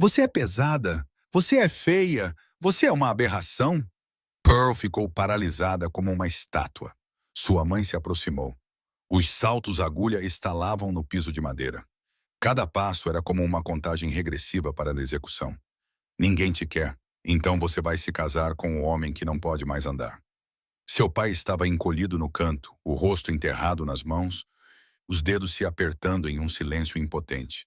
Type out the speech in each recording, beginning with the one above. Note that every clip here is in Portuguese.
Você é pesada. Você é feia. Você é uma aberração. Pearl ficou paralisada como uma estátua. Sua mãe se aproximou. Os saltos agulha estalavam no piso de madeira. Cada passo era como uma contagem regressiva para a execução. Ninguém te quer, então você vai se casar com o homem que não pode mais andar. Seu pai estava encolhido no canto, o rosto enterrado nas mãos, os dedos se apertando em um silêncio impotente.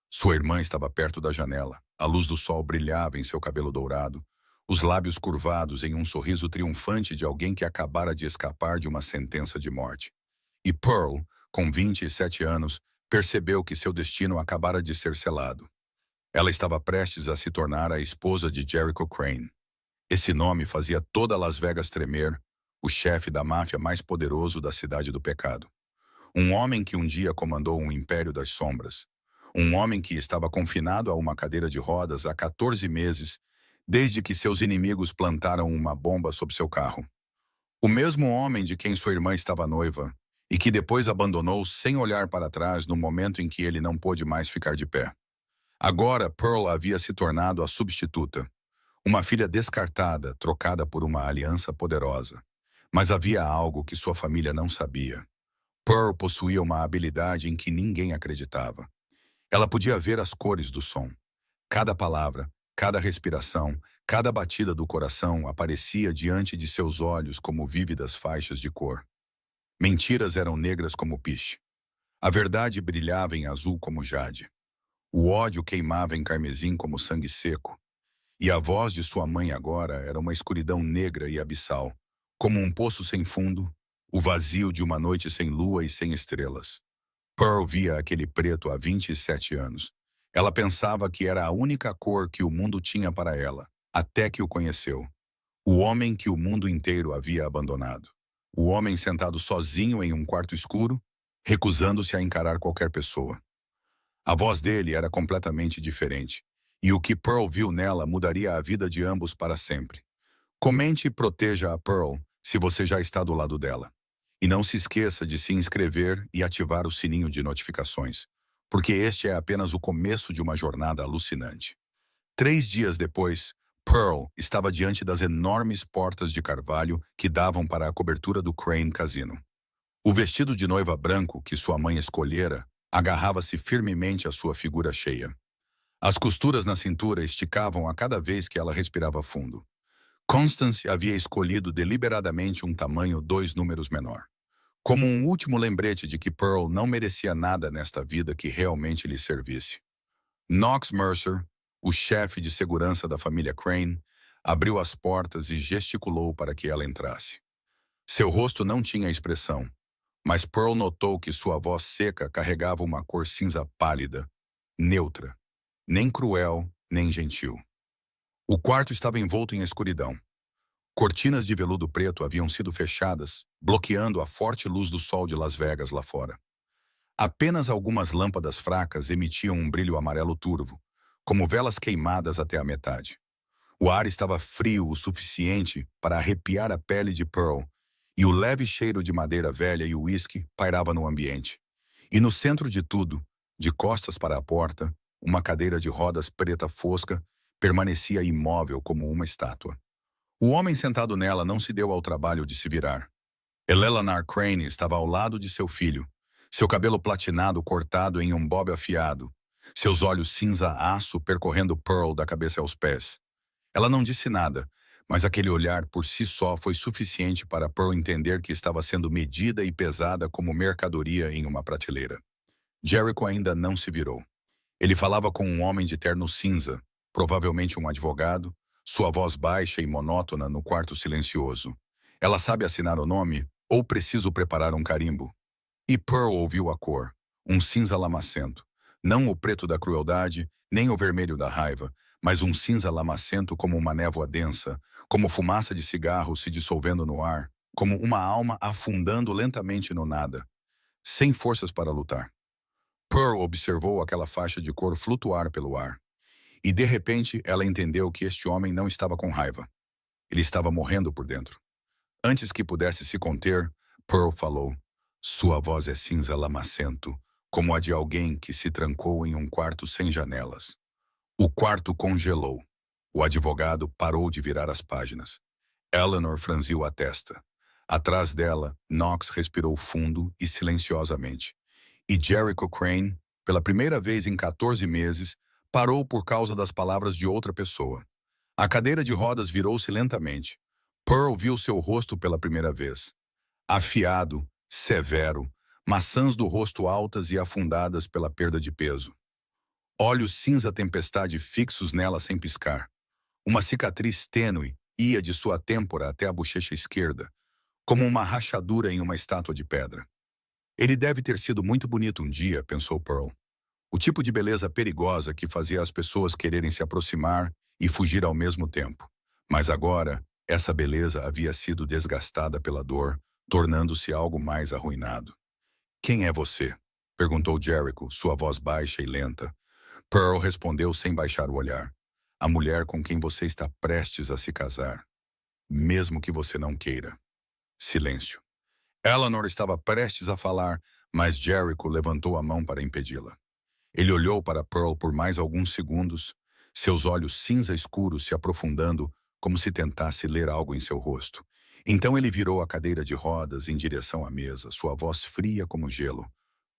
Sua irmã estava perto da janela. A luz do sol brilhava em seu cabelo dourado, os lábios curvados em um sorriso triunfante de alguém que acabara de escapar de uma sentença de morte. E Pearl, com 27 anos, percebeu que seu destino acabara de ser selado. Ela estava prestes a se tornar a esposa de Jericho Crane. Esse nome fazia toda Las Vegas tremer, o chefe da máfia mais poderoso da cidade do pecado. Um homem que um dia comandou um império das sombras. Um homem que estava confinado a uma cadeira de rodas há 14 meses, desde que seus inimigos plantaram uma bomba sob seu carro. O mesmo homem de quem sua irmã estava noiva, e que depois abandonou sem olhar para trás no momento em que ele não pôde mais ficar de pé. Agora, Pearl havia se tornado a substituta. Uma filha descartada, trocada por uma aliança poderosa. Mas havia algo que sua família não sabia. Pearl possuía uma habilidade em que ninguém acreditava. Ela podia ver as cores do som. Cada palavra, cada respiração, cada batida do coração aparecia diante de seus olhos como vívidas faixas de cor. Mentiras eram negras como piche. A verdade brilhava em azul como jade. O ódio queimava em carmesim como sangue seco. E a voz de sua mãe agora era uma escuridão negra e abissal, como um poço sem fundo, o vazio de uma noite sem lua e sem estrelas. Pearl via aquele preto há 27 anos. Ela pensava que era a única cor que o mundo tinha para ela, até que o conheceu. O homem que o mundo inteiro havia abandonado. O homem sentado sozinho em um quarto escuro, recusando-se a encarar qualquer pessoa. A voz dele era completamente diferente, e o que Pearl viu nela mudaria a vida de ambos para sempre. Comente e proteja a Pearl se você já está do lado dela. E não se esqueça de se inscrever e ativar o sininho de notificações, porque este é apenas o começo de uma jornada alucinante. 3 dias depois, Pearl estava diante das enormes portas de carvalho que davam para a cobertura do Crane Casino. O vestido de noiva branco que sua mãe escolhera agarrava-se firmemente à sua figura cheia. As costuras na cintura esticavam a cada vez que ela respirava fundo. Constance havia escolhido deliberadamente um tamanho 2 números menor, como um último lembrete de que Pearl não merecia nada nesta vida que realmente lhe servisse. Knox Mercer, o chefe de segurança da família Crane, abriu as portas e gesticulou para que ela entrasse. Seu rosto não tinha expressão, mas Pearl notou que sua voz seca carregava uma cor cinza pálida, neutra, nem cruel, nem gentil. O quarto estava envolto em escuridão. Cortinas de veludo preto haviam sido fechadas, bloqueando a forte luz do sol de Las Vegas lá fora. Apenas algumas lâmpadas fracas emitiam um brilho amarelo turvo, como velas queimadas até a metade. O ar estava frio o suficiente para arrepiar a pele de Pearl, e o leve cheiro de madeira velha e uísque pairava no ambiente. E no centro de tudo, de costas para a porta, uma cadeira de rodas preta fosca permanecia imóvel como uma estátua. O homem sentado nela não se deu ao trabalho de se virar. Eleanor Crane estava ao lado de seu filho, seu cabelo platinado cortado em um bob afiado, seus olhos cinza aço percorrendo Pearl da cabeça aos pés. Ela não disse nada, mas aquele olhar por si só foi suficiente para Pearl entender que estava sendo medida e pesada como mercadoria em uma prateleira. Jericho ainda não se virou. Ele falava com um homem de terno cinza, provavelmente um advogado, sua voz baixa e monótona no quarto silencioso. Ela sabe assinar o nome ou preciso preparar um carimbo? E Pearl ouviu a cor, um cinza lamacento. Não o preto da crueldade, nem o vermelho da raiva, mas um cinza lamacento como uma névoa densa, como fumaça de cigarro se dissolvendo no ar, como uma alma afundando lentamente no nada, sem forças para lutar. Pearl observou aquela faixa de cor flutuar pelo ar. E de repente ela entendeu que este homem não estava com raiva. Ele estava morrendo por dentro. Antes que pudesse se conter, Pearl falou. Sua voz é cinza lamacento, como a de alguém que se trancou em um quarto sem janelas. O quarto congelou. O advogado parou de virar as páginas. Eleanor franziu a testa. Atrás dela, Knox respirou fundo e silenciosamente. E Jericho Crane, pela primeira vez em 14 meses, parou por causa das palavras de outra pessoa. A cadeira de rodas virou-se lentamente. Pearl viu seu rosto pela primeira vez. Afiado, severo, maçãs do rosto altas e afundadas pela perda de peso. Olhos cinza tempestade fixos nela sem piscar. Uma cicatriz tênue ia de sua têmpora até a bochecha esquerda, como uma rachadura em uma estátua de pedra. Ele deve ter sido muito bonito um dia, pensou Pearl. O tipo de beleza perigosa que fazia as pessoas quererem se aproximar e fugir ao mesmo tempo. Mas agora, essa beleza havia sido desgastada pela dor, tornando-se algo mais arruinado. Quem é você? Perguntou Jericho, sua voz baixa e lenta. Pearl respondeu sem baixar o olhar. A mulher com quem você está prestes a se casar. Mesmo que você não queira. Silêncio. Eleanor estava prestes a falar, mas Jericho levantou a mão para impedi-la. Ele olhou para Pearl por mais alguns segundos, seus olhos cinza escuros se aprofundando como se tentasse ler algo em seu rosto. Então ele virou a cadeira de rodas em direção à mesa, sua voz fria como gelo.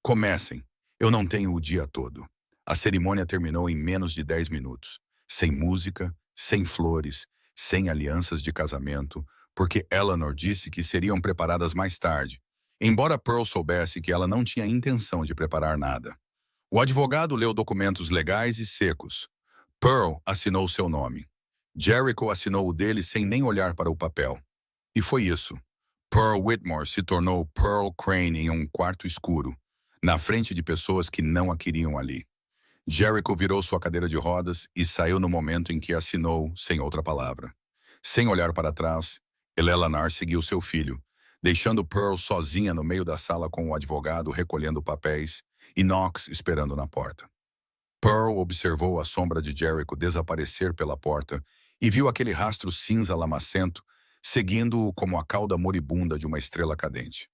Comecem. Eu não tenho o dia todo. A cerimônia terminou em menos de 10 minutos. Sem música, sem flores, sem alianças de casamento, porque Eleanor disse que seriam preparadas mais tarde, embora Pearl soubesse que ela não tinha intenção de preparar nada. O advogado leu documentos legais e secos. Pearl assinou seu nome. Jericho assinou o dele sem nem olhar para o papel. E foi isso. Pearl Whitmore se tornou Pearl Crane em um quarto escuro, na frente de pessoas que não a queriam ali. Jericho virou sua cadeira de rodas e saiu no momento em que assinou, sem outra palavra. Sem olhar para trás, Eleanor seguiu seu filho, deixando Pearl sozinha no meio da sala com o advogado recolhendo papéis e Knox esperando na porta. Pearl observou a sombra de Jericho desaparecer pela porta e viu aquele rastro cinza lamacento, seguindo-o como a cauda moribunda de uma estrela cadente.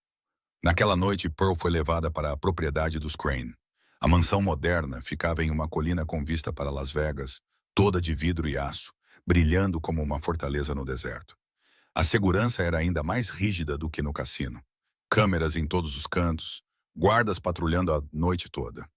Naquela noite, Pearl foi levada para a propriedade dos Crane. A mansão moderna ficava em uma colina com vista para Las Vegas, toda de vidro e aço, brilhando como uma fortaleza no deserto. A segurança era ainda mais rígida do que no cassino. Câmeras em todos os cantos, guardas patrulhando a noite toda.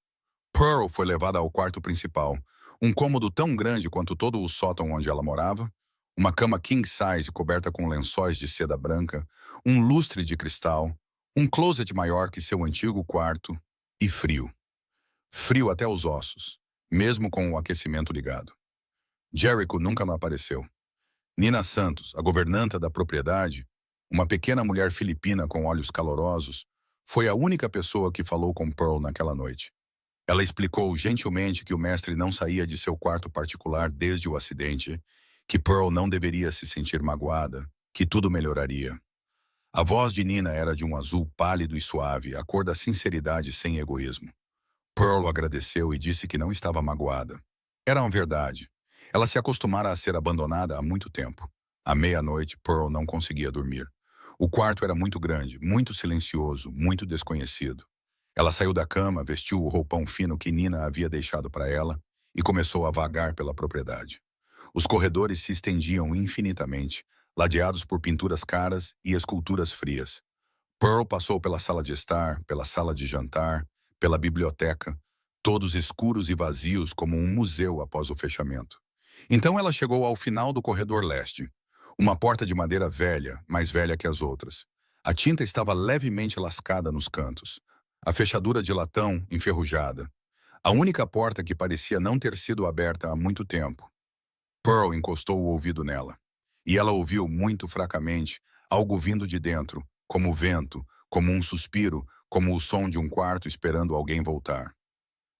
Pearl foi levada ao quarto principal, um cômodo tão grande quanto todo o sótão onde ela morava, uma cama king size coberta com lençóis de seda branca, um lustre de cristal, um closet maior que seu antigo quarto e frio. Frio até os ossos, mesmo com o aquecimento ligado. Jericho nunca não apareceu. Nina Santos, a governanta da propriedade, uma pequena mulher filipina com olhos calorosos, foi a única pessoa que falou com Pearl naquela noite. Ela explicou gentilmente que o mestre não saía de seu quarto particular desde o acidente, que Pearl não deveria se sentir magoada, que tudo melhoraria. A voz de Nina era de um azul pálido e suave, a cor da sinceridade sem egoísmo. Pearl agradeceu e disse que não estava magoada. Era uma verdade. Ela se acostumara a ser abandonada há muito tempo. À meia-noite, Pearl não conseguia dormir. O quarto era muito grande, muito silencioso, muito desconhecido. Ela saiu da cama, vestiu o roupão fino que Nina havia deixado para ela e começou a vagar pela propriedade. Os corredores se estendiam infinitamente, ladeados por pinturas caras e esculturas frias. Pearl passou pela sala de estar, pela sala de jantar, pela biblioteca, todos escuros e vazios como um museu após o fechamento. Então ela chegou ao final do corredor leste. Uma porta de madeira velha, mais velha que as outras. A tinta estava levemente lascada nos cantos. A fechadura de latão enferrujada. A única porta que parecia não ter sido aberta há muito tempo. Pearl encostou o ouvido nela. E ela ouviu muito fracamente algo vindo de dentro, como vento, como um suspiro, como o som de um quarto esperando alguém voltar.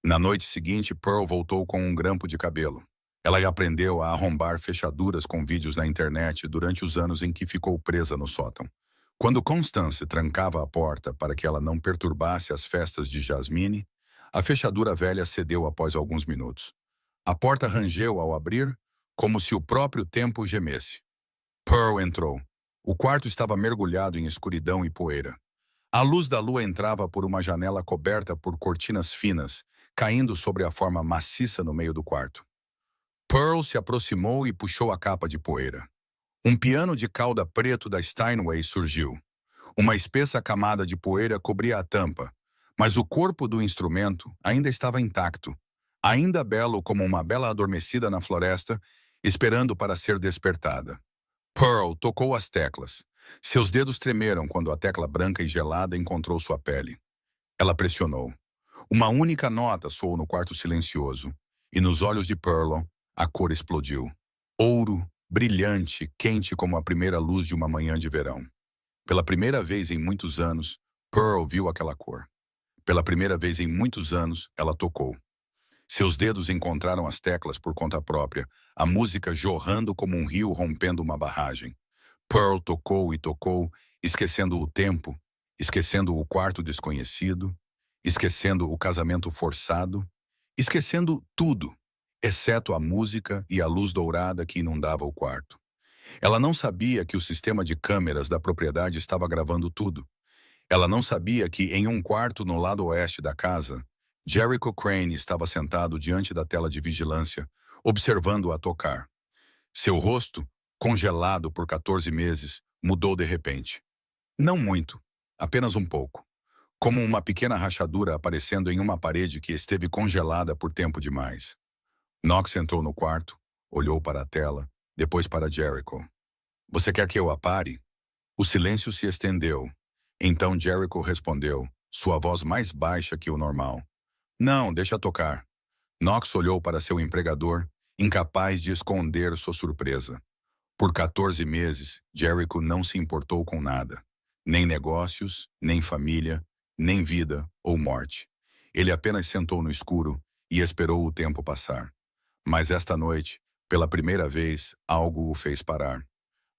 Na noite seguinte, Pearl voltou com um grampo de cabelo. Ela aprendeu a arrombar fechaduras com vídeos na internet durante os anos em que ficou presa no sótão. Quando Constance trancava a porta para que ela não perturbasse as festas de Jasmine, a fechadura velha cedeu após alguns minutos. A porta rangeu ao abrir, como se o próprio tempo gemesse. Pearl entrou. O quarto estava mergulhado em escuridão e poeira. A luz da lua entrava por uma janela coberta por cortinas finas, caindo sobre a forma maciça no meio do quarto. Pearl se aproximou e puxou a capa de poeira. Um piano de cauda preto da Steinway surgiu. Uma espessa camada de poeira cobria a tampa, mas o corpo do instrumento ainda estava intacto, ainda belo como uma bela adormecida na floresta, esperando para ser despertada. Pearl tocou as teclas. Seus dedos tremeram quando a tecla branca e gelada encontrou sua pele. Ela pressionou. Uma única nota soou no quarto silencioso, e nos olhos de Pearl, a cor explodiu. Ouro, brilhante, quente como a primeira luz de uma manhã de verão. Pela primeira vez em muitos anos, Pearl viu aquela cor. Pela primeira vez em muitos anos, ela tocou. Seus dedos encontraram as teclas por conta própria, a música jorrando como um rio rompendo uma barragem. Pearl tocou e tocou, esquecendo o tempo, esquecendo o quarto desconhecido, esquecendo o casamento forçado, esquecendo tudo, exceto a música e a luz dourada que inundava o quarto. Ela não sabia que o sistema de câmeras da propriedade estava gravando tudo. Ela não sabia que, em um quarto no lado oeste da casa, Jericho Crane estava sentado diante da tela de vigilância, observando-a tocar. Seu rosto, congelado por 14 meses, mudou de repente. Não muito, apenas um pouco. Como uma pequena rachadura aparecendo em uma parede que esteve congelada por tempo demais. Knox entrou no quarto, olhou para a tela, depois para Jericho. "Você quer que eu a pare?" O silêncio se estendeu. Então Jericho respondeu, sua voz mais baixa que o normal. "Não, deixa tocar." Knox olhou para seu empregador, incapaz de esconder sua surpresa. Por 14 meses, Jericho não se importou com nada. Nem negócios, nem família, nem vida ou morte. Ele apenas sentou no escuro e esperou o tempo passar. Mas esta noite, pela primeira vez, algo o fez parar.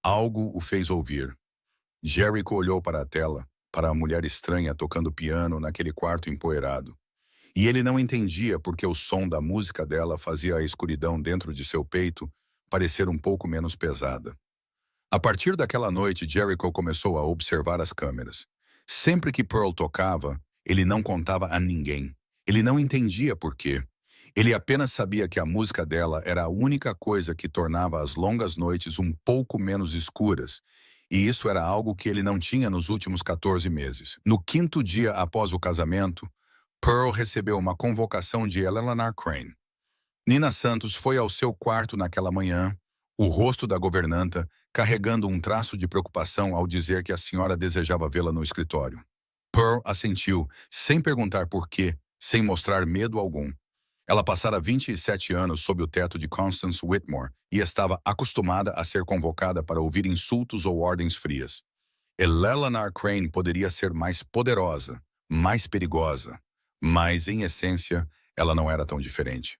Algo o fez ouvir. Jericho olhou para a tela, para a mulher estranha tocando piano naquele quarto empoeirado. E ele não entendia porque o som da música dela fazia a escuridão dentro de seu peito parecer um pouco menos pesada. A partir daquela noite, Jericho começou a observar as câmeras. Sempre que Pearl tocava, ele não contava a ninguém. Ele não entendia por quê. Ele apenas sabia que a música dela era a única coisa que tornava as longas noites um pouco menos escuras, e isso era algo que ele não tinha nos últimos 14 meses. No quinto dia após o casamento, Pearl recebeu uma convocação de Eleanor Crane. Nina Santos foi ao seu quarto naquela manhã, o rosto da governanta carregando um traço de preocupação ao dizer que a senhora desejava vê-la no escritório. Pearl assentiu, sem perguntar por quê, sem mostrar medo algum. Ela passara 27 anos sob o teto de Constance Whitmore e estava acostumada a ser convocada para ouvir insultos ou ordens frias. Eleanor Crane poderia ser mais poderosa, mais perigosa, mas, em essência, ela não era tão diferente.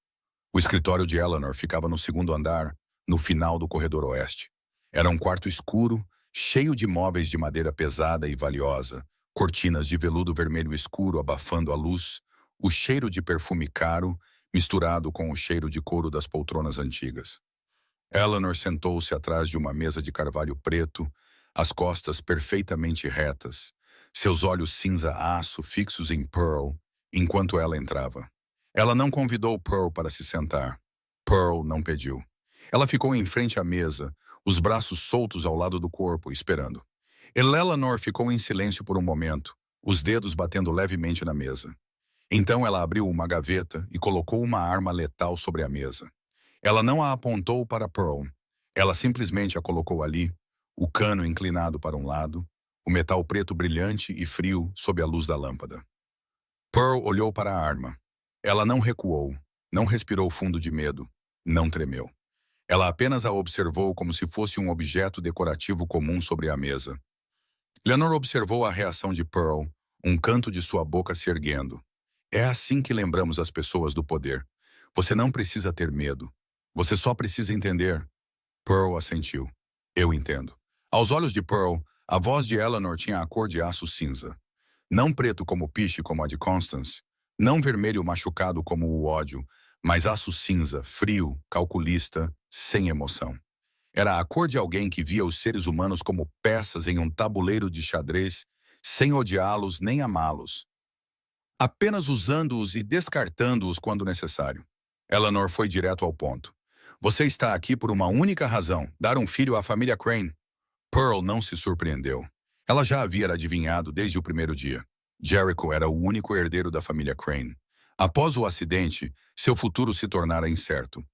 O escritório de Eleanor ficava no segundo andar, no final do corredor oeste. Era um quarto escuro, cheio de móveis de madeira pesada e valiosa, cortinas de veludo vermelho escuro abafando a luz, o cheiro de perfume caro, misturado com o cheiro de couro das poltronas antigas. Eleanor sentou-se atrás de uma mesa de carvalho preto, as costas perfeitamente retas, seus olhos cinza-aço fixos em Pearl, enquanto ela entrava. Ela não convidou Pearl para se sentar. Pearl não pediu. Ela ficou em frente à mesa, os braços soltos ao lado do corpo, esperando. Eleanor ficou em silêncio por um momento, os dedos batendo levemente na mesa. Então ela abriu uma gaveta e colocou uma arma letal sobre a mesa. Ela não a apontou para Pearl. Ela simplesmente a colocou ali, o cano inclinado para um lado, o metal preto brilhante e frio sob a luz da lâmpada. Pearl olhou para a arma. Ela não recuou, não respirou fundo de medo, não tremeu. Ela apenas a observou como se fosse um objeto decorativo comum sobre a mesa. Leonor observou a reação de Pearl, um canto de sua boca se erguendo. É assim que lembramos as pessoas do poder. Você não precisa ter medo. Você só precisa entender. Pearl assentiu. Eu entendo. Aos olhos de Pearl, a voz de Eleanor tinha a cor de aço cinza. Não preto como piche como a de Constance, não vermelho machucado como o ódio, mas aço cinza, frio, calculista, sem emoção. Era a cor de alguém que via os seres humanos como peças em um tabuleiro de xadrez, sem odiá-los nem amá-los, apenas usando-os e descartando-os quando necessário. Eleanor foi direto ao ponto. Você está aqui por uma única razão, dar um filho à família Crane. Pearl não se surpreendeu. Ela já havia adivinhado desde o primeiro dia. Jericho era o único herdeiro da família Crane. Após o acidente, seu futuro se tornara incerto.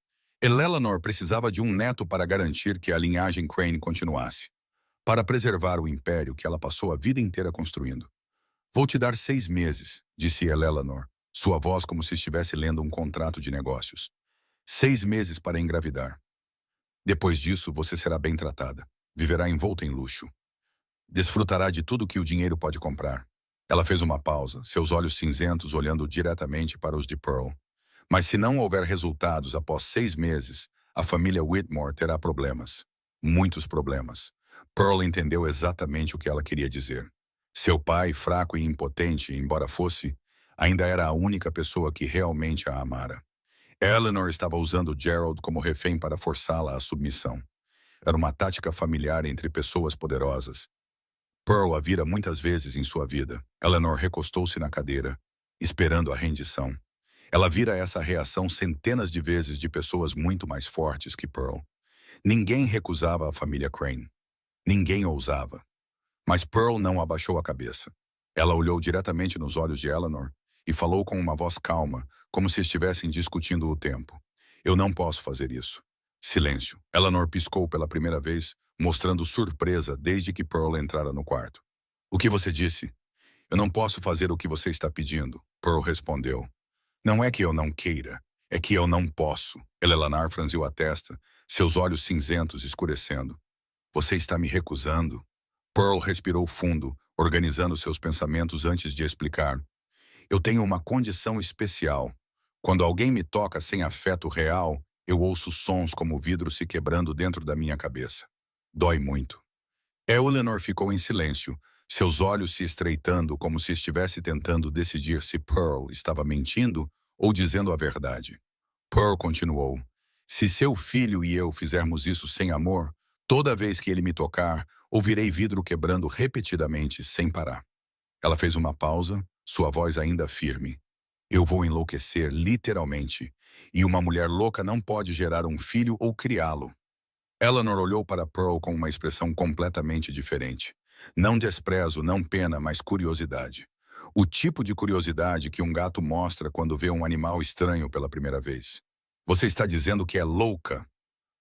Eleanor precisava de um neto para garantir que a linhagem Crane continuasse, para preservar o império que ela passou a vida inteira construindo. Vou te dar 6 meses, disse Eleanor, sua voz como se estivesse lendo um contrato de negócios. 6 meses para engravidar. Depois disso, você será bem tratada. Viverá envolta em luxo. Desfrutará de tudo que o dinheiro pode comprar. Ela fez uma pausa, seus olhos cinzentos olhando diretamente para os de Pearl. Mas se não houver resultados após 6 meses, a família Whitmore terá problemas. Muitos problemas. Pearl entendeu exatamente o que ela queria dizer. Seu pai, fraco e impotente, embora fosse, ainda era a única pessoa que realmente a amara. Eleanor estava usando Gerald como refém para forçá-la à submissão. Era uma tática familiar entre pessoas poderosas. Pearl a vira muitas vezes em sua vida. Eleanor recostou-se na cadeira, esperando a rendição. Ela vira essa reação centenas de vezes de pessoas muito mais fortes que Pearl. Ninguém recusava a família Crane. Ninguém ousava. Mas Pearl não abaixou a cabeça. Ela olhou diretamente nos olhos de Eleanor e falou com uma voz calma, como se estivessem discutindo o tempo. Eu não posso fazer isso. Silêncio. Eleanor piscou pela primeira vez, mostrando surpresa desde que Pearl entrara no quarto. O que você disse? Eu não posso fazer o que você está pedindo, Pearl respondeu. Não é que eu não queira, é que eu não posso. Eleanor franziu a testa, seus olhos cinzentos escurecendo. Você está me recusando? Pearl respirou fundo, organizando seus pensamentos antes de explicar. Eu tenho uma condição especial. Quando alguém me toca sem afeto real, eu ouço sons como o vidro se quebrando dentro da minha cabeça. Dói muito. Eleanor ficou em silêncio, seus olhos se estreitando como se estivesse tentando decidir se Pearl estava mentindo ou dizendo a verdade. Pearl continuou. Se seu filho e eu fizermos isso sem amor, toda vez que ele me tocar, ouvirei vidro quebrando repetidamente, sem parar. Ela fez uma pausa, sua voz ainda firme. Eu vou enlouquecer, literalmente. E uma mulher louca não pode gerar um filho ou criá-lo. Eleanor olhou para Pearl com uma expressão completamente diferente. Não desprezo, não pena, mas curiosidade. O tipo de curiosidade que um gato mostra quando vê um animal estranho pela primeira vez. Você está dizendo que é louca?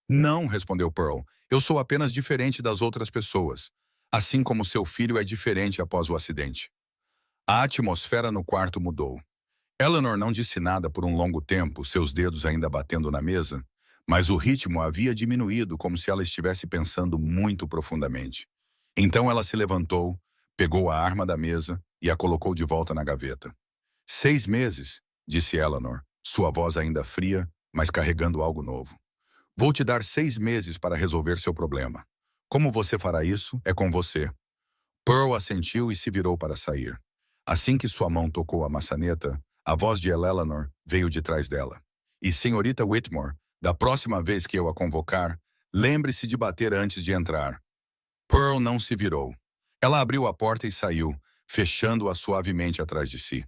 Não, respondeu Pearl. Eu sou apenas diferente das outras pessoas. Assim como seu filho é diferente após o acidente. A atmosfera no quarto mudou. Eleanor não disse nada por um longo tempo, seus dedos ainda batendo na mesa, mas o ritmo havia diminuído como se ela estivesse pensando muito profundamente. Então ela se levantou, pegou a arma da mesa e a colocou de volta na gaveta. 6 meses, disse Eleanor, sua voz ainda fria, mas carregando algo novo. Vou te dar 6 meses para resolver seu problema. Como você fará isso, é com você. Pearl assentiu e se virou para sair. Assim que sua mão tocou a maçaneta, a voz de Eleanor veio de trás dela. E senhorita Whitmore, da próxima vez que eu a convocar, lembre-se de bater antes de entrar. Pearl não se virou. Ela abriu a porta e saiu, fechando-a suavemente atrás de si.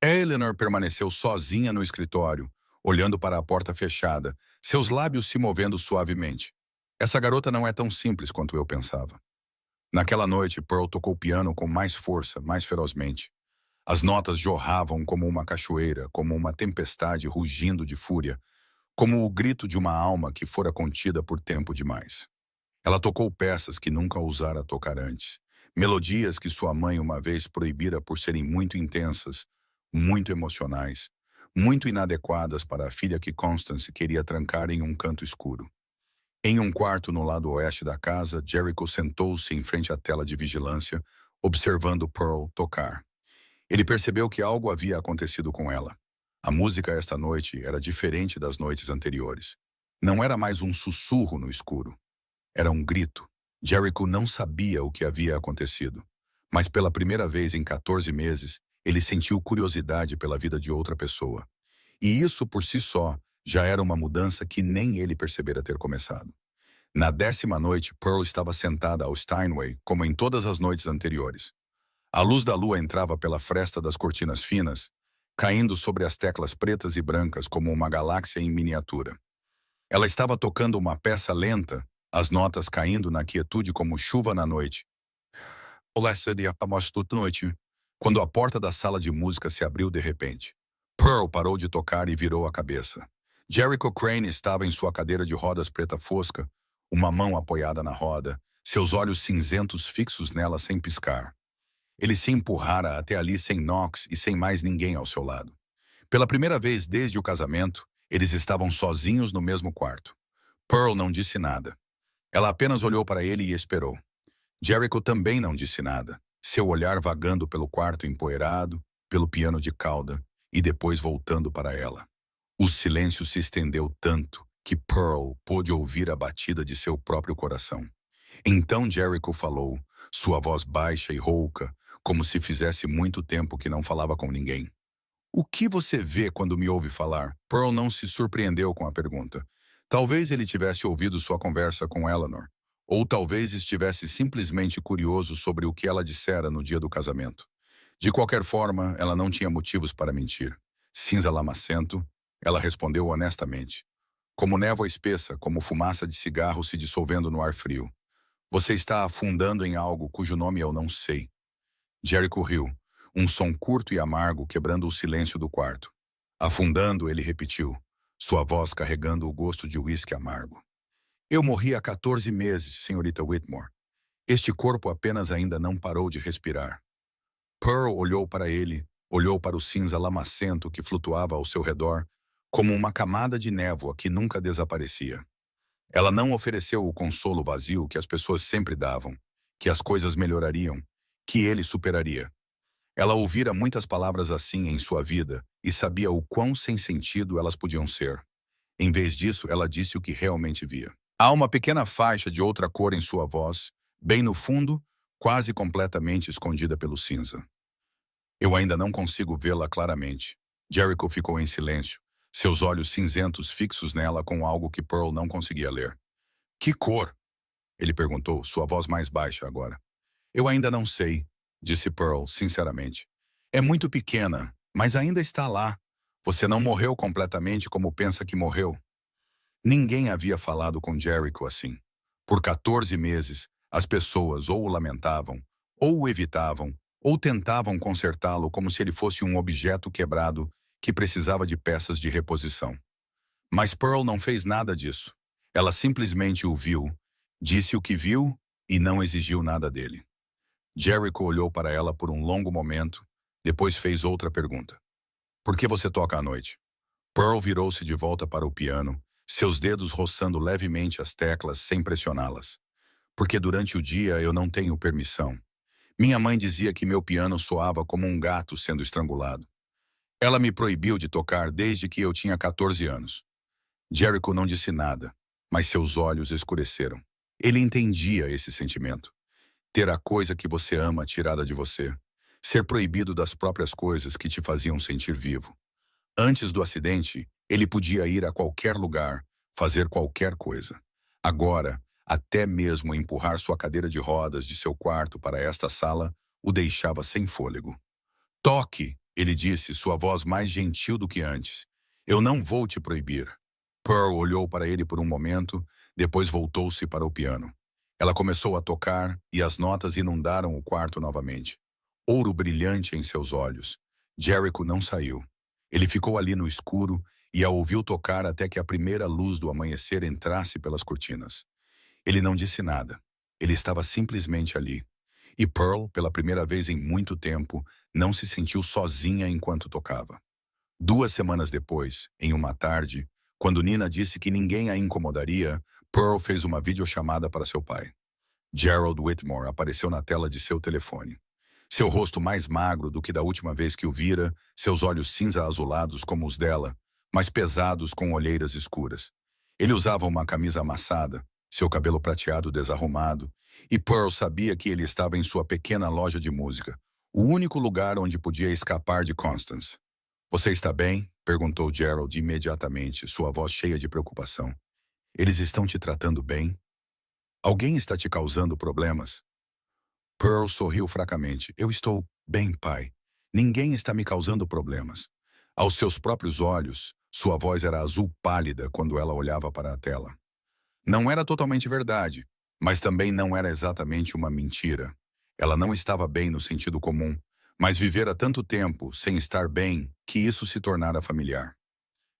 Eleanor permaneceu sozinha no escritório, olhando para a porta fechada, seus lábios se movendo suavemente. Essa garota não é tão simples quanto eu pensava. Naquela noite, Pearl tocou piano com mais força, mais ferozmente. As notas jorravam como uma cachoeira, como uma tempestade rugindo de fúria, como o grito de uma alma que fora contida por tempo demais. Ela tocou peças que nunca ousara tocar antes, melodias que sua mãe uma vez proibira por serem muito intensas, muito emocionais, muito inadequadas para a filha que Constance queria trancar em um canto escuro. Em um quarto no lado oeste da casa, Jericho sentou-se em frente à tela de vigilância, observando Pearl tocar. Ele percebeu que algo havia acontecido com ela. A música esta noite era diferente das noites anteriores. Não era mais um sussurro no escuro. Era um grito. Jericho não sabia o que havia acontecido. Mas pela primeira vez em 14 meses, ele sentiu curiosidade pela vida de outra pessoa. E isso por si só já era uma mudança que nem ele percebera ter começado. Na 10ª noite, Pearl estava sentada ao Steinway, como em todas as noites anteriores. A luz da lua entrava pela fresta das cortinas finas, caindo sobre as teclas pretas e brancas como uma galáxia em miniatura. Ela estava tocando uma peça lenta, as notas caindo na quietude como chuva na noite. Olá, seria a noite, quando a porta da sala de música se abriu de repente. Pearl parou de tocar e virou a cabeça. Jericho Crane estava em sua cadeira de rodas preta fosca, uma mão apoiada na roda, seus olhos cinzentos fixos nela sem piscar. Ele se empurrara até ali sem Knox e sem mais ninguém ao seu lado. Pela primeira vez desde o casamento, eles estavam sozinhos no mesmo quarto. Pearl não disse nada. Ela apenas olhou para ele e esperou. Jericho também não disse nada, seu olhar vagando pelo quarto empoeirado, pelo piano de cauda, e depois voltando para ela. O silêncio se estendeu tanto que Pearl pôde ouvir a batida de seu próprio coração. Então Jericho falou, sua voz baixa e rouca, como se fizesse muito tempo que não falava com ninguém. O que você vê quando me ouve falar? Pearl não se surpreendeu com a pergunta. Talvez ele tivesse ouvido sua conversa com Eleanor, ou talvez estivesse simplesmente curioso sobre o que ela dissera no dia do casamento. De qualquer forma, ela não tinha motivos para mentir. Cinza lamacento, ela respondeu honestamente. Como névoa espessa, como fumaça de cigarro se dissolvendo no ar frio. Você está afundando em algo cujo nome eu não sei. Jericho riu, um som curto e amargo quebrando o silêncio do quarto. Afundando, ele repetiu, sua voz carregando o gosto de uísque amargo. Eu morri há 14 meses, senhorita Whitmore. Este corpo apenas ainda não parou de respirar. Pearl olhou para ele, olhou para o cinza lamacento que flutuava ao seu redor, como uma camada de névoa que nunca desaparecia. Ela não ofereceu o consolo vazio que as pessoas sempre davam, que as coisas melhorariam, que ele superaria. Ela ouvira muitas palavras assim em sua vida e sabia o quão sem sentido elas podiam ser. Em vez disso, ela disse o que realmente via. Há uma pequena faixa de outra cor em sua voz, bem no fundo, quase completamente escondida pelo cinza. Eu ainda não consigo vê-la claramente. Jericho ficou em silêncio, seus olhos cinzentos fixos nela com algo que Pearl não conseguia ler. Que cor? Ele perguntou, sua voz mais baixa agora. Eu ainda não sei, disse Pearl, sinceramente. É muito pequena, mas ainda está lá. Você não morreu completamente como pensa que morreu. Ninguém havia falado com Jericho assim. Por 14 meses, as pessoas ou o lamentavam, ou o evitavam, ou tentavam consertá-lo como se ele fosse um objeto quebrado que precisava de peças de reposição. Mas Pearl não fez nada disso. Ela simplesmente o viu, disse o que viu e não exigiu nada dele. Jericho olhou para ela por um longo momento, depois fez outra pergunta. Por que você toca à noite? Pearl virou-se de volta para o piano, seus dedos roçando levemente as teclas sem pressioná-las. Porque durante o dia eu não tenho permissão. Minha mãe dizia que meu piano soava como um gato sendo estrangulado. Ela me proibiu de tocar desde que eu tinha 14 anos. Jericho não disse nada, mas seus olhos escureceram. Ele entendia esse sentimento. Ter a coisa que você ama tirada de você. Ser proibido das próprias coisas que te faziam sentir vivo. Antes do acidente, ele podia ir a qualquer lugar, fazer qualquer coisa. Agora, até mesmo empurrar sua cadeira de rodas de seu quarto para esta sala o deixava sem fôlego. Toque, ele disse, sua voz mais gentil do que antes. Eu não vou te proibir. Pearl olhou para ele por um momento, depois voltou-se para o piano. Ela começou a tocar e as notas inundaram o quarto novamente. Ouro brilhante em seus olhos. Jericho não saiu. Ele ficou ali no escuro e a ouviu tocar até que a primeira luz do amanhecer entrasse pelas cortinas. Ele não disse nada. Ele estava simplesmente ali. E Pearl, pela primeira vez em muito tempo, não se sentiu sozinha enquanto tocava. 2 semanas depois, em uma tarde, quando Nina disse que ninguém a incomodaria, Pearl fez uma videochamada para seu pai. Gerald Whitmore apareceu na tela de seu telefone. Seu rosto mais magro do que da última vez que o vira, seus olhos cinza-azulados como os dela, mas pesados com olheiras escuras. Ele usava uma camisa amassada, seu cabelo prateado desarrumado, e Pearl sabia que ele estava em sua pequena loja de música, o único lugar onde podia escapar de Constance. Você está bem? Perguntou Gerald imediatamente, sua voz cheia de preocupação. Eles estão te tratando bem? Alguém está te causando problemas? Pearl sorriu fracamente. Eu estou bem, pai. Ninguém está me causando problemas. Aos seus próprios olhos, Sua voz era azul pálida quando ela olhava para a tela. Não era totalmente verdade, mas também não era exatamente uma mentira. Ela não estava bem no sentido comum, mas vivera tanto tempo sem estar bem que isso se tornara familiar.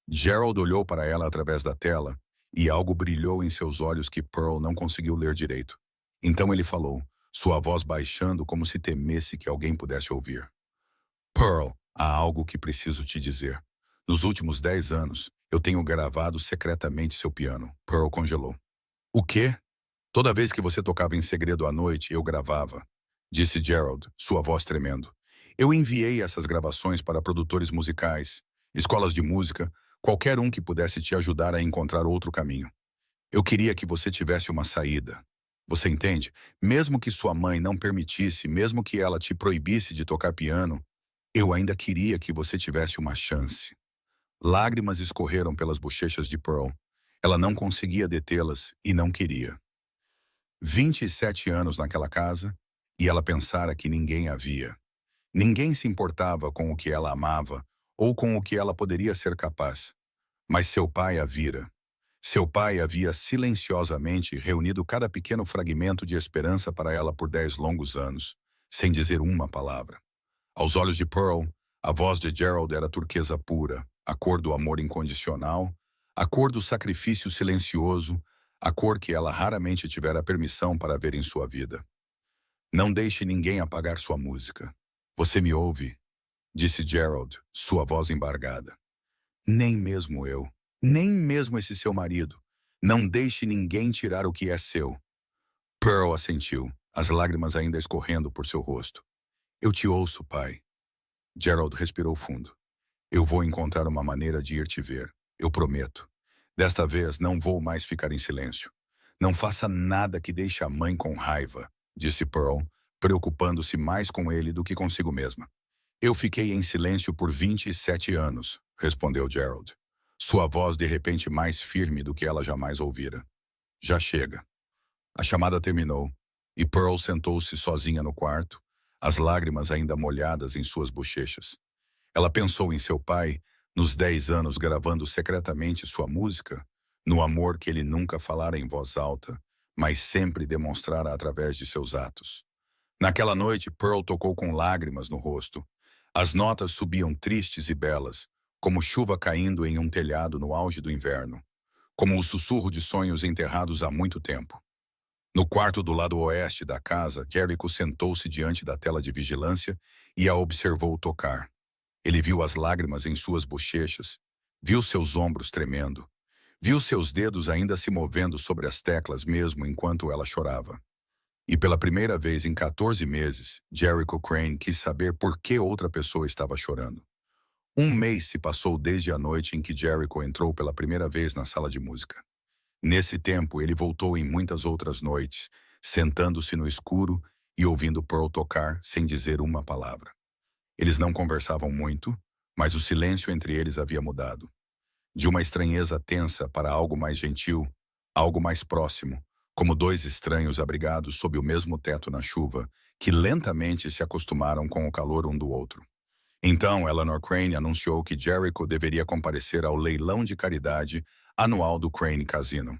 Gerald olhou para ela através da tela e algo brilhou em seus olhos que Pearl não conseguiu ler direito. Então ele falou, sua voz baixando como se temesse que alguém pudesse ouvir. Pearl, há algo que preciso te dizer. Nos últimos 10 anos, eu tenho gravado secretamente seu piano. Pearl congelou. O quê? Toda vez que você tocava em segredo à noite, eu gravava, disse Gerald, sua voz tremendo. Eu enviei essas gravações para produtores musicais, escolas de música, qualquer um que pudesse te ajudar a encontrar outro caminho. Eu queria que você tivesse uma saída. Você entende? Mesmo que sua mãe não permitisse, mesmo que ela te proibisse de tocar piano, eu ainda queria que você tivesse uma chance. Lágrimas escorreram pelas bochechas de Pearl. Ela não conseguia detê-las e não queria. 27 anos naquela casa, e ela pensara que ninguém a via. Ninguém se importava com o que ela amava ou com o que ela poderia ser capaz. Mas seu pai a vira. Seu pai havia silenciosamente reunido cada pequeno fragmento de esperança para ela por 10 longos anos, sem dizer uma palavra. Aos olhos de Pearl, a voz de Gerald era turquesa pura, a cor do amor incondicional, a cor do sacrifício silencioso, a cor que ela raramente tivera permissão para ver em sua vida. Não deixe ninguém apagar sua música. Você me ouve? Disse Gerald, sua voz embargada. Nem mesmo eu. Nem mesmo esse seu marido. Não deixe ninguém tirar o que é seu. Pearl assentiu, as lágrimas ainda escorrendo por seu rosto. Eu te ouço, pai. Gerald respirou fundo. Eu vou encontrar uma maneira de ir te ver. Eu prometo. Desta vez não vou mais ficar em silêncio. Não faça nada que deixe a mãe com raiva, disse Pearl, preocupando-se mais com ele do que consigo mesma. Eu fiquei em silêncio por 27 anos, respondeu Gerald. Sua voz de repente mais firme do que ela jamais ouvira. Já chega. A chamada terminou, e Pearl sentou-se sozinha no quarto, as lágrimas ainda molhadas em suas bochechas. Ela pensou em seu pai, nos 10 anos gravando secretamente sua música, no amor que ele nunca falara em voz alta, mas sempre demonstrara através de seus atos. Naquela noite, Pearl tocou com lágrimas no rosto. As notas subiam tristes e belas, como chuva caindo em um telhado no auge do inverno, como o sussurro de sonhos enterrados há muito tempo. No quarto do lado oeste da casa, Jericho sentou-se diante da tela de vigilância e a observou tocar. Ele viu as lágrimas em suas bochechas, viu seus ombros tremendo, viu seus dedos ainda se movendo sobre as teclas mesmo enquanto ela chorava. E pela primeira vez em 14 meses, Jericho Crane quis saber por que outra pessoa estava chorando. Um mês se passou desde a noite em que Jericho entrou pela primeira vez na sala de música. Nesse tempo, ele voltou em muitas outras noites, sentando-se no escuro e ouvindo Pearl tocar sem dizer uma palavra. Eles não conversavam muito, mas o silêncio entre eles havia mudado. De uma estranheza tensa para algo mais gentil, algo mais próximo, como dois estranhos abrigados sob o mesmo teto na chuva, que lentamente se acostumaram com o calor um do outro. Então, Eleanor Crane anunciou que Jericho deveria comparecer ao leilão de caridade anual do Crane Casino.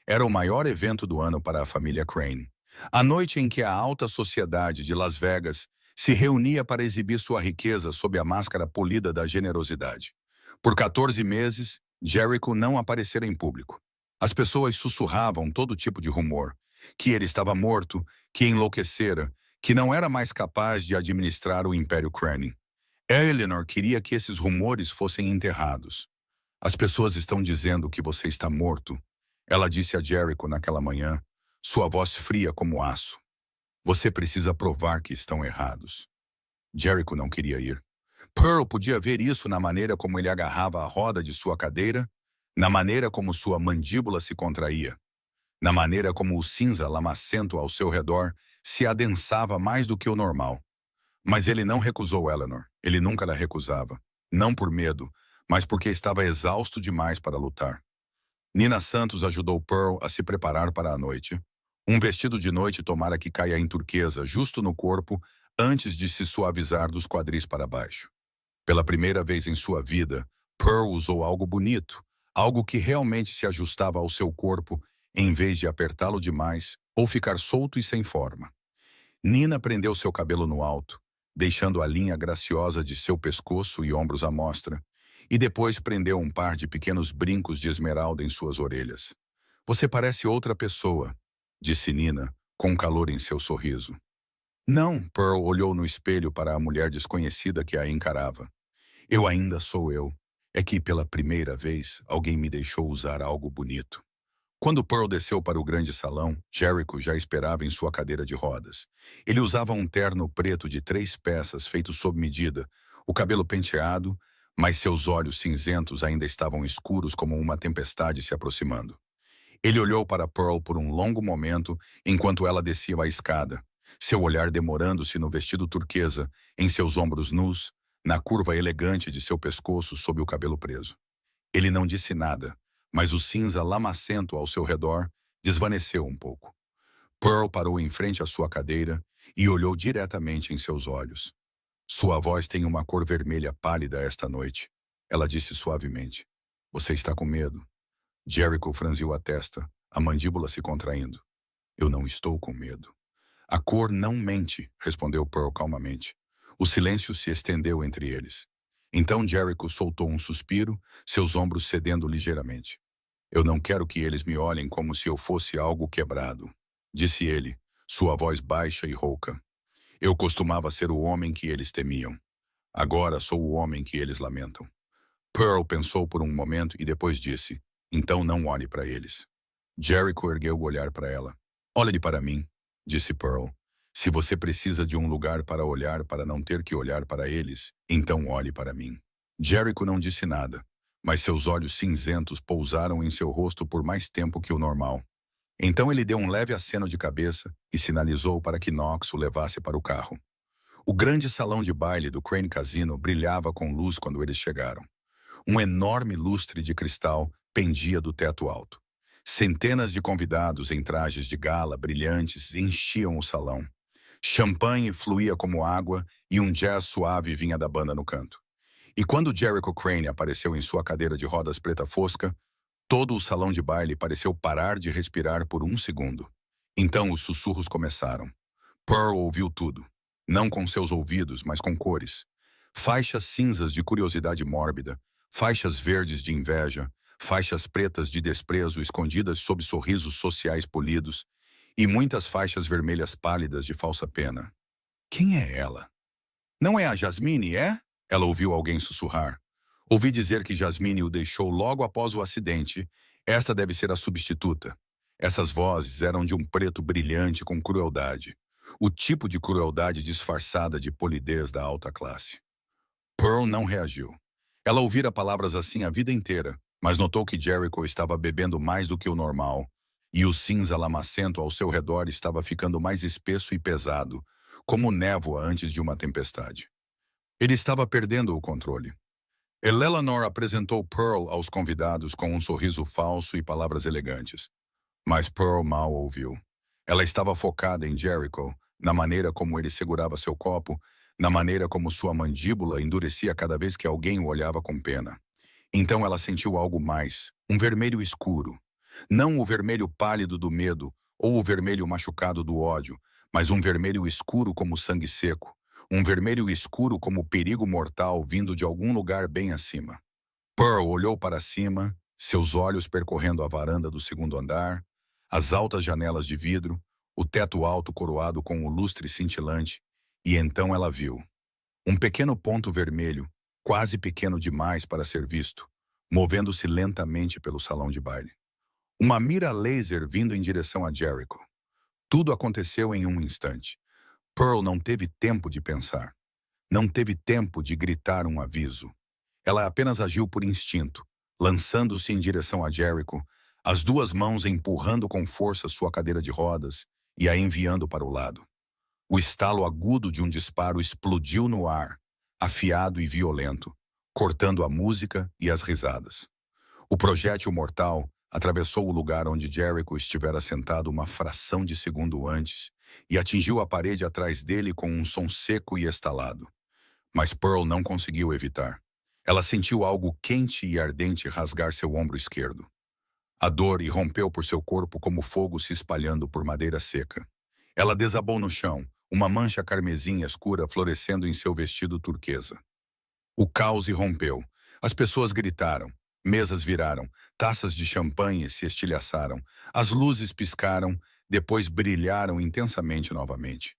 Era o maior evento do ano para a família Crane. A noite em que a alta sociedade de Las Vegas se reunia para exibir sua riqueza sob a máscara polida da generosidade. Por 14 meses, Jericho não aparecera em público. As pessoas sussurravam todo tipo de rumor, que ele estava morto, que enlouquecera, que não era mais capaz de administrar o Império Crane. Eleanor queria que esses rumores fossem enterrados. As pessoas estão dizendo que você está morto, ela disse a Jericho naquela manhã, sua voz fria como aço. Você precisa provar que estão errados. Jericho não queria ir. Pearl podia ver isso na maneira como ele agarrava a roda de sua cadeira, na maneira como sua mandíbula se contraía, na maneira como o cinza lamacento ao seu redor se adensava mais do que o normal. Mas ele não recusou Eleanor. Ele nunca a recusava. Não por medo, mas porque estava exausto demais para lutar. Nina Santos ajudou Pearl a se preparar para a noite. Um vestido de noite tomara que caia em turquesa, justo no corpo, antes de se suavizar dos quadris para baixo. Pela primeira vez em sua vida, Pearl usou algo bonito, algo que realmente se ajustava ao seu corpo, em vez de apertá-lo demais ou ficar solto e sem forma. Nina prendeu seu cabelo no alto, deixando a linha graciosa de seu pescoço e ombros à mostra, e depois prendeu um par de pequenos brincos de esmeralda em suas orelhas. Você parece outra pessoa, disse Nina, com calor em seu sorriso. Não, Pearl olhou no espelho para a mulher desconhecida que a encarava. Eu ainda sou eu. É que, pela primeira vez, alguém me deixou usar algo bonito. Quando Pearl desceu para o grande salão, Jericho já esperava em sua cadeira de rodas. Ele usava um terno preto de 3 peças feito sob medida, o cabelo penteado, mas seus olhos cinzentos ainda estavam escuros como uma tempestade se aproximando. Ele olhou para Pearl por um longo momento enquanto ela descia a escada, seu olhar demorando-se no vestido turquesa, em seus ombros nus, na curva elegante de seu pescoço sob o cabelo preso. Ele não disse nada, mas o cinza lamacento ao seu redor desvaneceu um pouco. Pearl parou em frente à sua cadeira e olhou diretamente em seus olhos. Sua voz tem uma cor vermelha pálida esta noite, ela disse suavemente. Você está com medo? Jericho franziu a testa, a mandíbula se contraindo. Eu não estou com medo. A cor não mente, respondeu Pearl calmamente. O silêncio se estendeu entre eles. Então Jericho soltou um suspiro, seus ombros cedendo ligeiramente. Eu não quero que eles me olhem como se eu fosse algo quebrado, disse ele, sua voz baixa e rouca. Eu costumava ser o homem que eles temiam. Agora sou o homem que eles lamentam. Pearl pensou por um momento e depois disse, então não olhe para eles. Jericho ergueu o olhar para ela. Olhe para mim, disse Pearl. Se você precisa de um lugar para olhar para não ter que olhar para eles, então olhe para mim. Jericho não disse nada, mas seus olhos cinzentos pousaram em seu rosto por mais tempo que o normal. Então ele deu um leve aceno de cabeça e sinalizou para que Knox o levasse para o carro. O grande salão de baile do Crane Casino brilhava com luz quando eles chegaram. Um enorme lustre de cristal pendia do teto alto. Centenas de convidados em trajes de gala brilhantes enchiam o salão. Champanhe fluía como água e um jazz suave vinha da banda no canto. E quando Jericho Crane apareceu em sua cadeira de rodas preta fosca, todo o salão de baile pareceu parar de respirar por um segundo. Então os sussurros começaram. Pearl ouviu tudo, não com seus ouvidos, mas com cores. Faixas cinzas de curiosidade mórbida, faixas verdes de inveja, faixas pretas de desprezo escondidas sob sorrisos sociais polidos, e muitas faixas vermelhas pálidas de falsa pena. Quem é ela? Não é a Jasmine, é? Ela ouviu alguém sussurrar. Ouvi dizer que Jasmine o deixou logo após o acidente. Esta deve ser a substituta. Essas vozes eram de um preto brilhante com crueldade. O tipo de crueldade disfarçada de polidez da alta classe. Pearl não reagiu. Ela ouvira palavras assim a vida inteira, mas notou que Jericho estava bebendo mais do que o normal, e o cinza lamacento ao seu redor estava ficando mais espesso e pesado, como névoa antes de uma tempestade. Ele estava perdendo o controle. Eleanor apresentou Pearl aos convidados com um sorriso falso e palavras elegantes. Mas Pearl mal ouviu. Ela estava focada em Jericho, na maneira como ele segurava seu copo, na maneira como sua mandíbula endurecia cada vez que alguém o olhava com pena. Então ela sentiu algo mais, um vermelho escuro. Não o vermelho pálido do medo ou o vermelho machucado do ódio, mas um vermelho escuro como sangue seco, um vermelho escuro como perigo mortal vindo de algum lugar bem acima. Pearl olhou para cima, seus olhos percorrendo a varanda do segundo andar, as altas janelas de vidro, o teto alto coroado com o lustre cintilante, e então ela viu um pequeno ponto vermelho, quase pequeno demais para ser visto, movendo-se lentamente pelo salão de baile. Uma mira laser vindo em direção a Jericho. Tudo aconteceu em um instante. Pearl não teve tempo de pensar. Não teve tempo de gritar um aviso. Ela apenas agiu por instinto, lançando-se em direção a Jericho, as duas mãos empurrando com força sua cadeira de rodas e a enviando para o lado. O estalo agudo de um disparo explodiu no ar, afiado e violento, cortando a música e as risadas. O projétil mortal atravessou o lugar onde Jericho estivera sentado uma fração de segundo antes e atingiu a parede atrás dele com um som seco e estalado. Mas Pearl não conseguiu evitar. Ela sentiu algo quente e ardente rasgar seu ombro esquerdo. A dor irrompeu por seu corpo como fogo se espalhando por madeira seca. Ela desabou no chão, uma mancha carmesim escura florescendo em seu vestido turquesa. O caos irrompeu. As pessoas gritaram. Mesas viraram. Taças de champanhe se estilhaçaram. As luzes piscaram, depois brilharam intensamente novamente.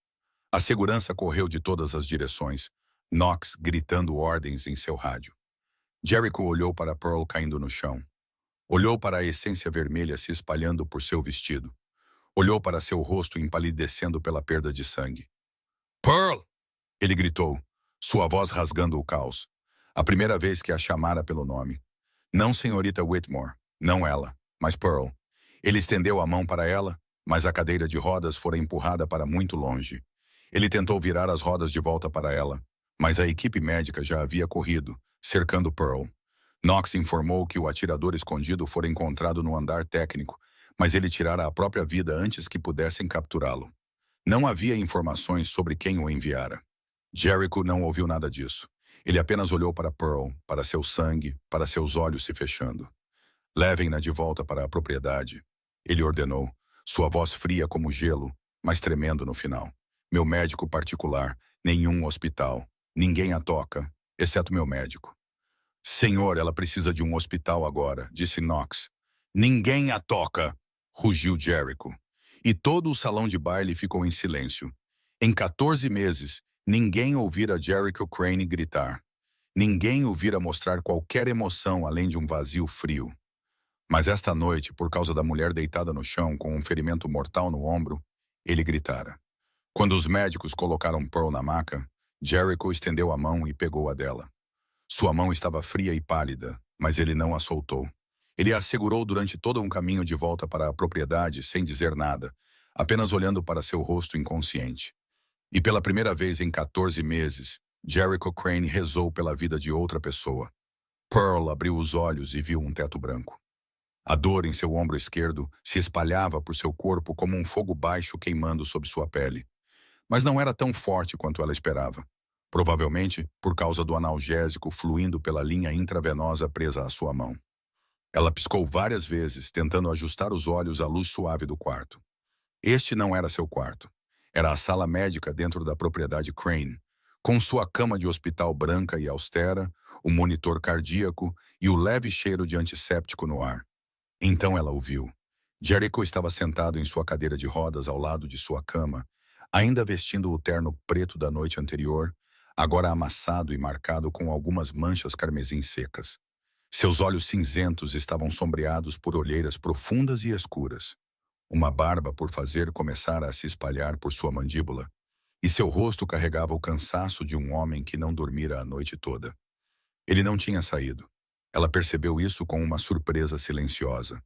A segurança correu de todas as direções, Knox gritando ordens em seu rádio. Jericho olhou para Pearl caindo no chão. Olhou para a essência vermelha se espalhando por seu vestido. Olhou para seu rosto empalidecendo pela perda de sangue. Pearl! Ele gritou, sua voz rasgando o caos. A primeira vez que a chamara pelo nome. Não senhorita Whitmore, não ela, mas Pearl. Ele estendeu a mão para ela, mas a cadeira de rodas fora empurrada para muito longe. Ele tentou virar as rodas de volta para ela, mas a equipe médica já havia corrido, cercando Pearl. Knox informou que o atirador escondido fora encontrado no andar técnico, mas ele tirara a própria vida antes que pudessem capturá-lo. Não havia informações sobre quem o enviara. Jericho não ouviu nada disso. Ele apenas olhou para Pearl, para seu sangue, para seus olhos se fechando. Levem-na de volta para a propriedade. Ele ordenou, sua voz fria como gelo, mas tremendo no final. Meu médico particular, nenhum hospital. Ninguém a toca, exceto meu médico. Senhor, ela precisa de um hospital agora, disse Knox. Ninguém a toca, rugiu Jericho. E todo o salão de baile ficou em silêncio. Em 14 meses, ninguém ouvira Jericho Crane gritar. Ninguém ouvira mostrar qualquer emoção além de um vazio frio. Mas esta noite, por causa da mulher deitada no chão com um ferimento mortal no ombro, ele gritara. Quando os médicos colocaram Pearl na maca, Jericho estendeu a mão e pegou a dela. Sua mão estava fria e pálida, mas ele não a soltou. Ele a segurou durante todo um caminho de volta para a propriedade sem dizer nada, apenas olhando para seu rosto inconsciente. E pela primeira vez em 14 meses, Jericho Crane rezou pela vida de outra pessoa. Pearl abriu os olhos e viu um teto branco. A dor em seu ombro esquerdo se espalhava por seu corpo como um fogo baixo queimando sob sua pele. Mas não era tão forte quanto ela esperava. Provavelmente por causa do analgésico fluindo pela linha intravenosa presa à sua mão. Ela piscou várias vezes, tentando ajustar os olhos à luz suave do quarto. Este não era seu quarto. Era a sala médica dentro da propriedade Crane, com sua cama de hospital branca e austera, o monitor cardíaco e o leve cheiro de antisséptico no ar. Então ela o viu. Jericho estava sentado em sua cadeira de rodas ao lado de sua cama, ainda vestindo o terno preto da noite anterior, agora amassado e marcado com algumas manchas carmesim secas. Seus olhos cinzentos estavam sombreados por olheiras profundas e escuras. Uma barba por fazer começara a se espalhar por sua mandíbula, e seu rosto carregava o cansaço de um homem que não dormira a noite toda. Ele não tinha saído. Ela percebeu isso com uma surpresa silenciosa.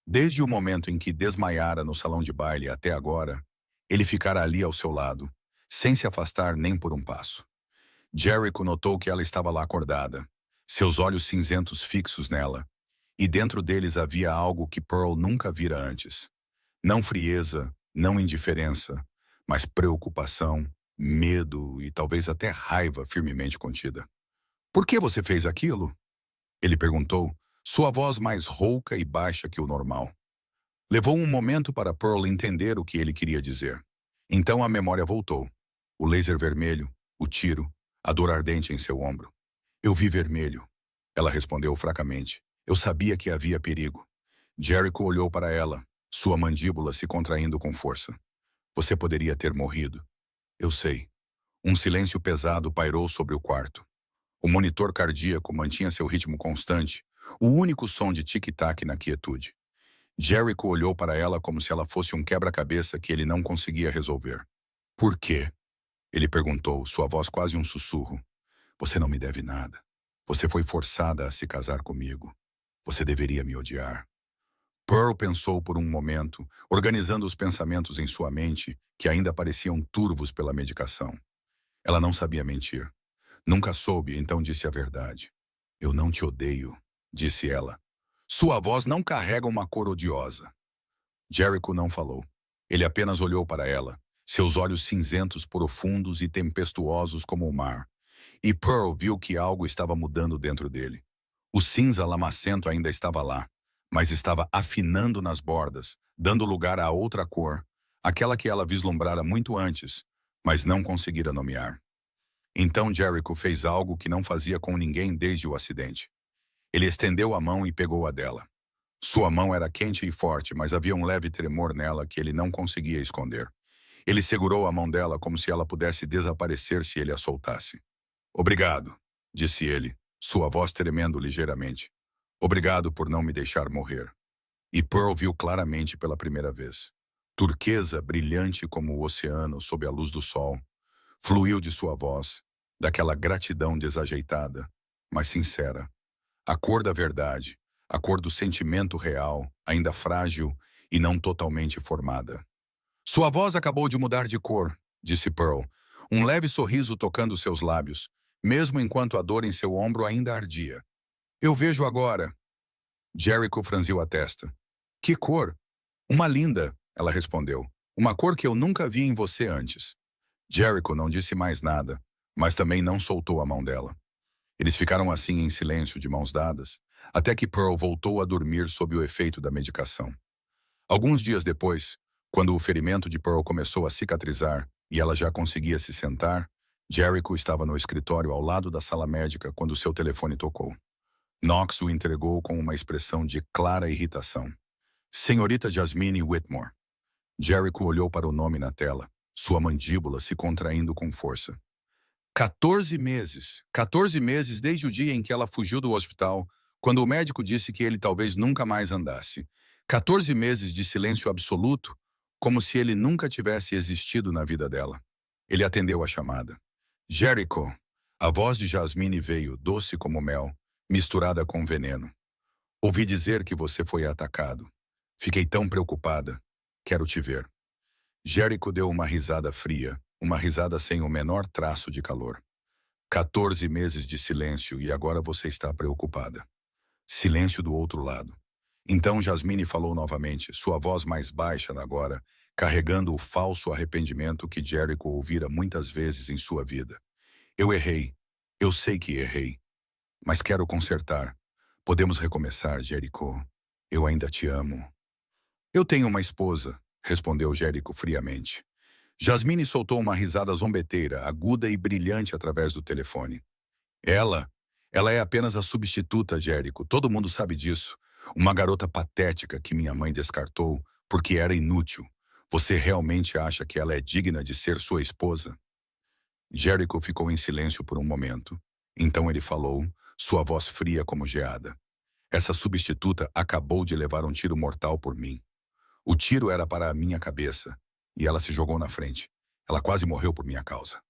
Desde o momento em que desmaiara no salão de baile até agora, ele ficara ali ao seu lado, sem se afastar nem por um passo. Jericho notou que ela estava lá acordada, seus olhos cinzentos fixos nela, e dentro deles havia algo que Pearl nunca vira antes. Não frieza, não indiferença, mas preocupação, medo e talvez até raiva firmemente contida. Por que você fez aquilo? Ele perguntou, sua voz mais rouca e baixa que o normal. Levou um momento para Pearl entender o que ele queria dizer. Então a memória voltou. O laser vermelho, o tiro, a dor ardente em seu ombro. Eu vi vermelho. Ela respondeu fracamente. Eu sabia que havia perigo. Jericho olhou para ela, sua mandíbula se contraindo com força. Você poderia ter morrido. Eu sei. Um silêncio pesado pairou sobre o quarto. O monitor cardíaco mantinha seu ritmo constante, o único som de tic-tac na quietude. Jericho olhou para ela como se ela fosse um quebra-cabeça que ele não conseguia resolver. Por quê? Ele perguntou, sua voz quase um sussurro. Você não me deve nada. Você foi forçada a se casar comigo. Você deveria me odiar. Pearl pensou por um momento, organizando os pensamentos em sua mente, que ainda pareciam turvos pela medicação. Ela não sabia mentir. Nunca soube, então disse a verdade. Eu não te odeio, disse ela. Sua voz não carrega uma cor odiosa. Jericho não falou. Ele apenas olhou para ela, seus olhos cinzentos profundos e tempestuosos como o mar, E Pearl viu que algo estava mudando dentro dele. O cinza lamacento ainda estava lá, mas estava afinando nas bordas, dando lugar a outra cor, aquela que ela vislumbrara muito antes, mas não conseguira nomear. Então Jericho fez algo que não fazia com ninguém desde o acidente. Ele estendeu a mão e pegou a dela. Sua mão era quente e forte, mas havia um leve tremor nela que ele não conseguia esconder. Ele segurou a mão dela como se ela pudesse desaparecer se ele a soltasse. Obrigado, disse ele, sua voz tremendo ligeiramente. Obrigado por não me deixar morrer. E Pearl viu claramente pela primeira vez. Turquesa, brilhante como o oceano sob a luz do sol, fluiu de sua voz, daquela gratidão desajeitada, mas sincera. A cor da verdade, a cor do sentimento real, ainda frágil e não totalmente formada. Sua voz acabou de mudar de cor, disse Pearl, um leve sorriso tocando seus lábios, mesmo enquanto a dor em seu ombro ainda ardia. Eu vejo agora. Jericho franziu a testa. Que cor? Uma linda, ela respondeu. Uma cor que eu nunca vi em você antes. Jericho não disse mais nada, mas também não soltou a mão dela. Eles ficaram assim em silêncio, de mãos dadas, até que Pearl voltou a dormir sob o efeito da medicação. Alguns dias depois, quando o ferimento de Pearl começou a cicatrizar e ela já conseguia se sentar, Jericho estava no escritório ao lado da sala médica quando seu telefone tocou. Knox o entregou com uma expressão de clara irritação. Senhorita Jasmine Whitmore. Jericho olhou para o nome na tela, sua mandíbula se contraindo com força. 14 meses. 14 meses desde o dia em que ela fugiu do hospital, quando o médico disse que ele talvez nunca mais andasse. 14 meses de silêncio absoluto, como se ele nunca tivesse existido na vida dela. Ele atendeu a chamada. Jericho. A voz de Jasmine veio, doce como mel, misturada com veneno. Ouvi dizer que você foi atacado. Fiquei tão preocupada. Quero te ver. Jericho deu uma risada fria, uma risada sem o menor traço de calor. 14 meses de silêncio e agora você está preocupada. Silêncio do outro lado. Então Jasmine falou novamente, sua voz mais baixa agora, carregando o falso arrependimento que Jericho ouvira muitas vezes em sua vida. Eu errei. Eu sei que errei. Mas quero consertar. Podemos recomeçar, Jericho. Eu ainda te amo. Eu tenho uma esposa, respondeu Jericho friamente. Jasmine soltou uma risada zombeteira, aguda e brilhante através do telefone. Ela é apenas a substituta, Jericho, todo mundo sabe disso. Uma garota patética que minha mãe descartou porque era inútil. Você realmente acha que ela é digna de ser sua esposa? Jericho ficou em silêncio por um momento. Então ele falou, sua voz fria como geada. Essa substituta acabou de levar um tiro mortal por mim. O tiro era para a minha cabeça, e ela se jogou na frente. Ela quase morreu por minha causa.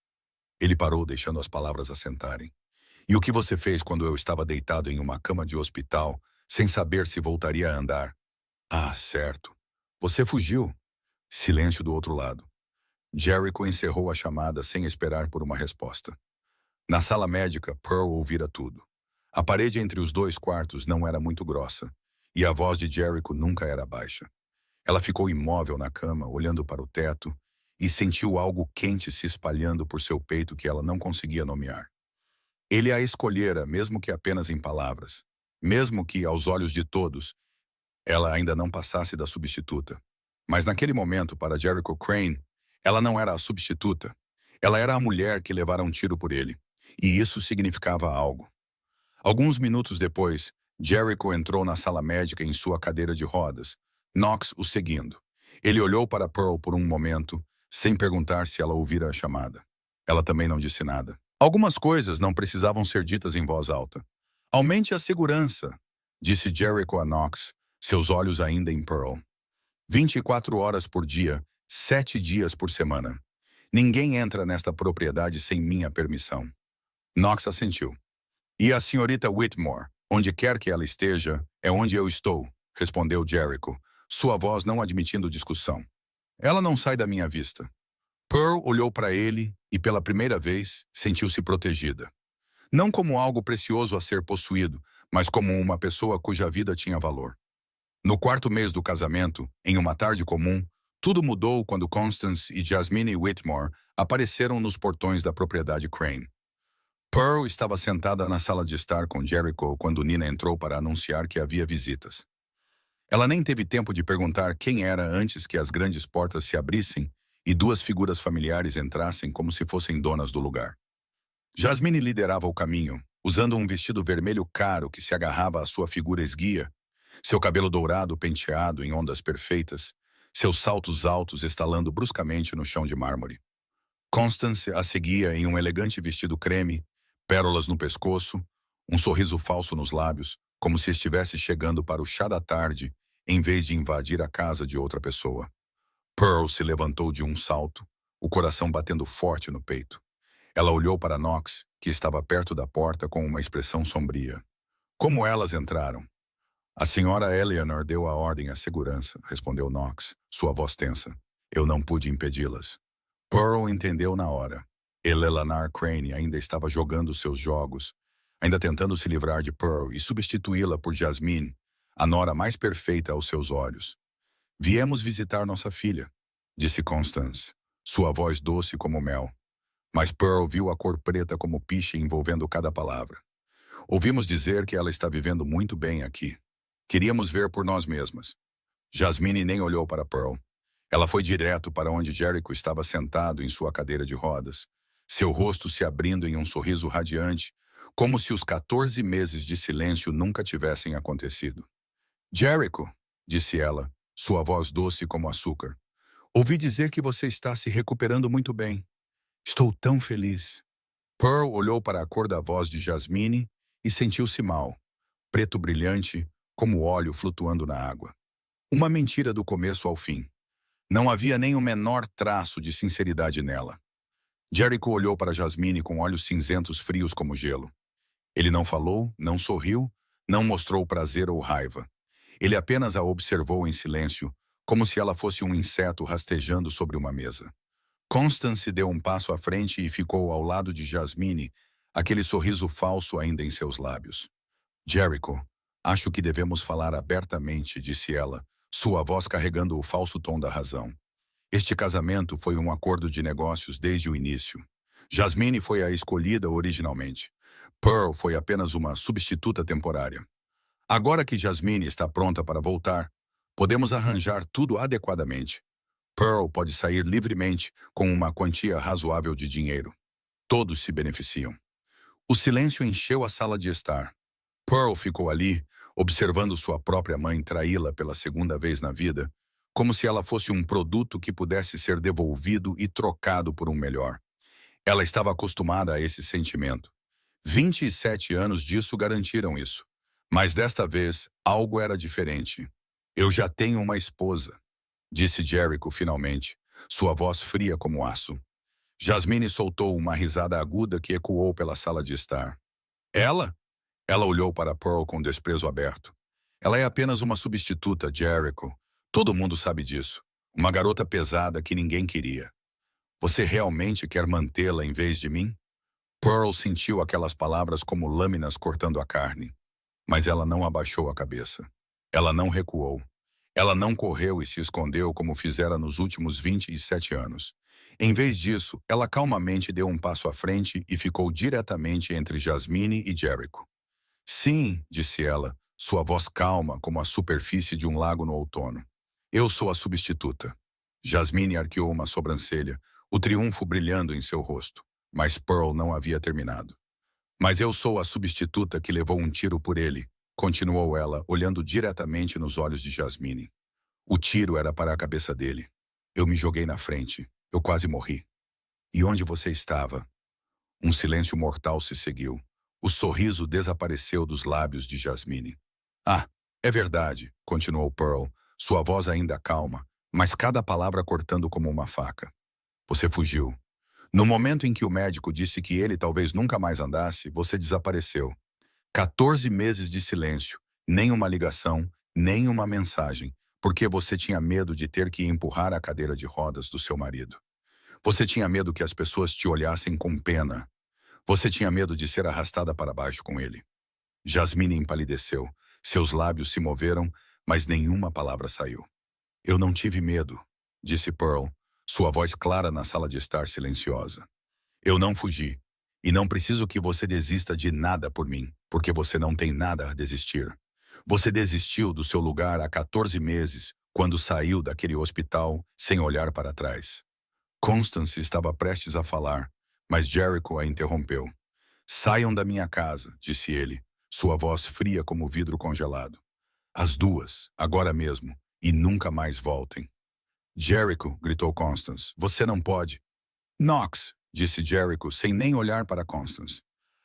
Ele parou, deixando as palavras assentarem. E o que você fez quando eu estava deitado em uma cama de hospital, sem saber se voltaria a andar? Ah, certo. Você fugiu. Silêncio do outro lado. Jericho encerrou a chamada sem esperar por uma resposta. Na sala médica, Pearl ouvira tudo. A parede entre os dois quartos não era muito grossa, e a voz de Jericho nunca era baixa. Ela ficou imóvel na cama, olhando para o teto, e sentiu algo quente se espalhando por seu peito que ela não conseguia nomear. Ele a escolhera, mesmo que apenas em palavras. Mesmo que, aos olhos de todos, ela ainda não passasse da substituta. Mas naquele momento, para Jericho Crane, ela não era a substituta. Ela era a mulher que levara um tiro por ele. E isso significava algo. Alguns minutos depois, Jericho entrou na sala médica em sua cadeira de rodas, Knox o seguindo. Ele olhou para Pearl por um momento, sem perguntar se ela ouvira a chamada. Ela também não disse nada. Algumas coisas não precisavam ser ditas em voz alta. Aumente a segurança, disse Jericho a Knox, seus olhos ainda em Pearl. 24 horas por dia, 7 dias por semana. Ninguém entra nesta propriedade sem minha permissão. Knox assentiu. E a senhorita Whitmore, onde quer que ela esteja, é onde eu estou, respondeu Jericho, sua voz não admitindo discussão. Ela não sai da minha vista. Pearl olhou para ele e, pela primeira vez, sentiu-se protegida. Não como algo precioso a ser possuído, mas como uma pessoa cuja vida tinha valor. No quarto mês do casamento, em uma tarde comum, tudo mudou quando Constance e Jasmine Whitmore apareceram nos portões da propriedade Crane. Pearl estava sentada na sala de estar com Jericho quando Nina entrou para anunciar que havia visitas. Ela nem teve tempo de perguntar quem era antes que as grandes portas se abrissem e duas figuras familiares entrassem como se fossem donas do lugar. Jasmine liderava o caminho, usando um vestido vermelho caro que se agarrava à sua figura esguia, seu cabelo dourado penteado em ondas perfeitas, seus saltos altos estalando bruscamente no chão de mármore. Constance a seguia em um elegante vestido creme, pérolas no pescoço, um sorriso falso nos lábios, como se estivesse chegando para o chá da tarde, em vez de invadir a casa de outra pessoa. Pearl se levantou de um salto, o coração batendo forte no peito. Ela olhou para Knox, que estava perto da porta com uma expressão sombria. Como elas entraram? A senhora Eleanor deu a ordem à segurança, respondeu Knox, sua voz tensa. Eu não pude impedi-las. Pearl entendeu na hora. Eleanor Crane ainda estava jogando seus jogos, ainda tentando se livrar de Pearl e substituí-la por Jasmine, a nora mais perfeita aos seus olhos. Viemos visitar nossa filha, disse Constance, sua voz doce como mel. Mas Pearl viu a cor preta como piche envolvendo cada palavra. Ouvimos dizer que ela está vivendo muito bem aqui. Queríamos ver por nós mesmas. Jasmine nem olhou para Pearl. Ela foi direto para onde Jericho estava sentado em sua cadeira de rodas, seu rosto se abrindo em um sorriso radiante, como se os 14 meses de silêncio nunca tivessem acontecido. Jericho, disse ela, sua voz doce como açúcar. Ouvi dizer que você está se recuperando muito bem. Estou tão feliz. Pearl olhou para a cor da voz de Jasmine e sentiu-se mal, preto brilhante, como óleo flutuando na água. Uma mentira do começo ao fim. Não havia nem o menor traço de sinceridade nela. Jericho olhou para Jasmine com olhos cinzentos frios como gelo. Ele não falou, não sorriu, não mostrou prazer ou raiva. Ele apenas a observou em silêncio, como se ela fosse um inseto rastejando sobre uma mesa. Constance deu um passo à frente e ficou ao lado de Jasmine, aquele sorriso falso ainda em seus lábios. Jericho, acho que devemos falar abertamente, disse ela, sua voz carregando o falso tom da razão. Este casamento foi um acordo de negócios desde o início. Jasmine foi a escolhida originalmente. Pearl foi apenas uma substituta temporária. Agora que Jasmine está pronta para voltar, podemos arranjar tudo adequadamente. Pearl pode sair livremente com uma quantia razoável de dinheiro. Todos se beneficiam. O silêncio encheu a sala de estar. Pearl ficou ali, observando sua própria mãe traí-la pela segunda vez na vida, como se ela fosse um produto que pudesse ser devolvido e trocado por um melhor. Ela estava acostumada a esse sentimento. 27 anos disso garantiram isso. Mas desta vez, algo era diferente. Eu já tenho uma esposa, disse Jericho finalmente, sua voz fria como aço. Jasmine soltou uma risada aguda que ecoou pela sala de estar. Ela? Ela olhou para Pearl com desprezo aberto. Ela é apenas uma substituta, Jericho. Todo mundo sabe disso. Uma garota pesada que ninguém queria. Você realmente quer mantê-la em vez de mim? Pearl sentiu aquelas palavras como lâminas cortando a carne. Mas ela não abaixou a cabeça. Ela não recuou. Ela não correu e se escondeu como fizera nos últimos 27 anos. Em vez disso, ela calmamente deu um passo à frente e ficou diretamente entre Jasmine e Jericho. Sim, disse ela, sua voz calma como a superfície de um lago no outono. Eu sou a substituta. Jasmine arqueou uma sobrancelha, o triunfo brilhando em seu rosto. Mas Pearl não havia terminado. Mas eu sou a substituta que levou um tiro por ele, continuou ela, olhando diretamente nos olhos de Jasmine. O tiro era para a cabeça dele. Eu me joguei na frente. Eu quase morri. E onde você estava? Um silêncio mortal se seguiu. O sorriso desapareceu dos lábios de Jasmine. Ah, é verdade, continuou Pearl, sua voz ainda calma, mas cada palavra cortando como uma faca. Você fugiu. No momento em que o médico disse que ele talvez nunca mais andasse, você desapareceu. 14 meses de silêncio, nem uma ligação, nem uma mensagem, porque você tinha medo de ter que empurrar a cadeira de rodas do seu marido. Você tinha medo que as pessoas te olhassem com pena. Você tinha medo de ser arrastada para baixo com ele. Jasmine empalideceu. Seus lábios se moveram, mas nenhuma palavra saiu. Eu não tive medo, disse Pearl, sua voz clara na sala de estar silenciosa. Eu não fugi. E não preciso que você desista de nada por mim, porque você não tem nada a desistir. Você desistiu do seu lugar há 14 meses, quando saiu daquele hospital sem olhar para trás. Constance estava prestes a falar, mas Jericho a interrompeu. Saiam da minha casa, disse ele, sua voz fria como vidro congelado. As duas, agora mesmo, e nunca mais voltem. Jericho, gritou Constance, você não pode. Knox, disse Jericho sem nem olhar para Constance.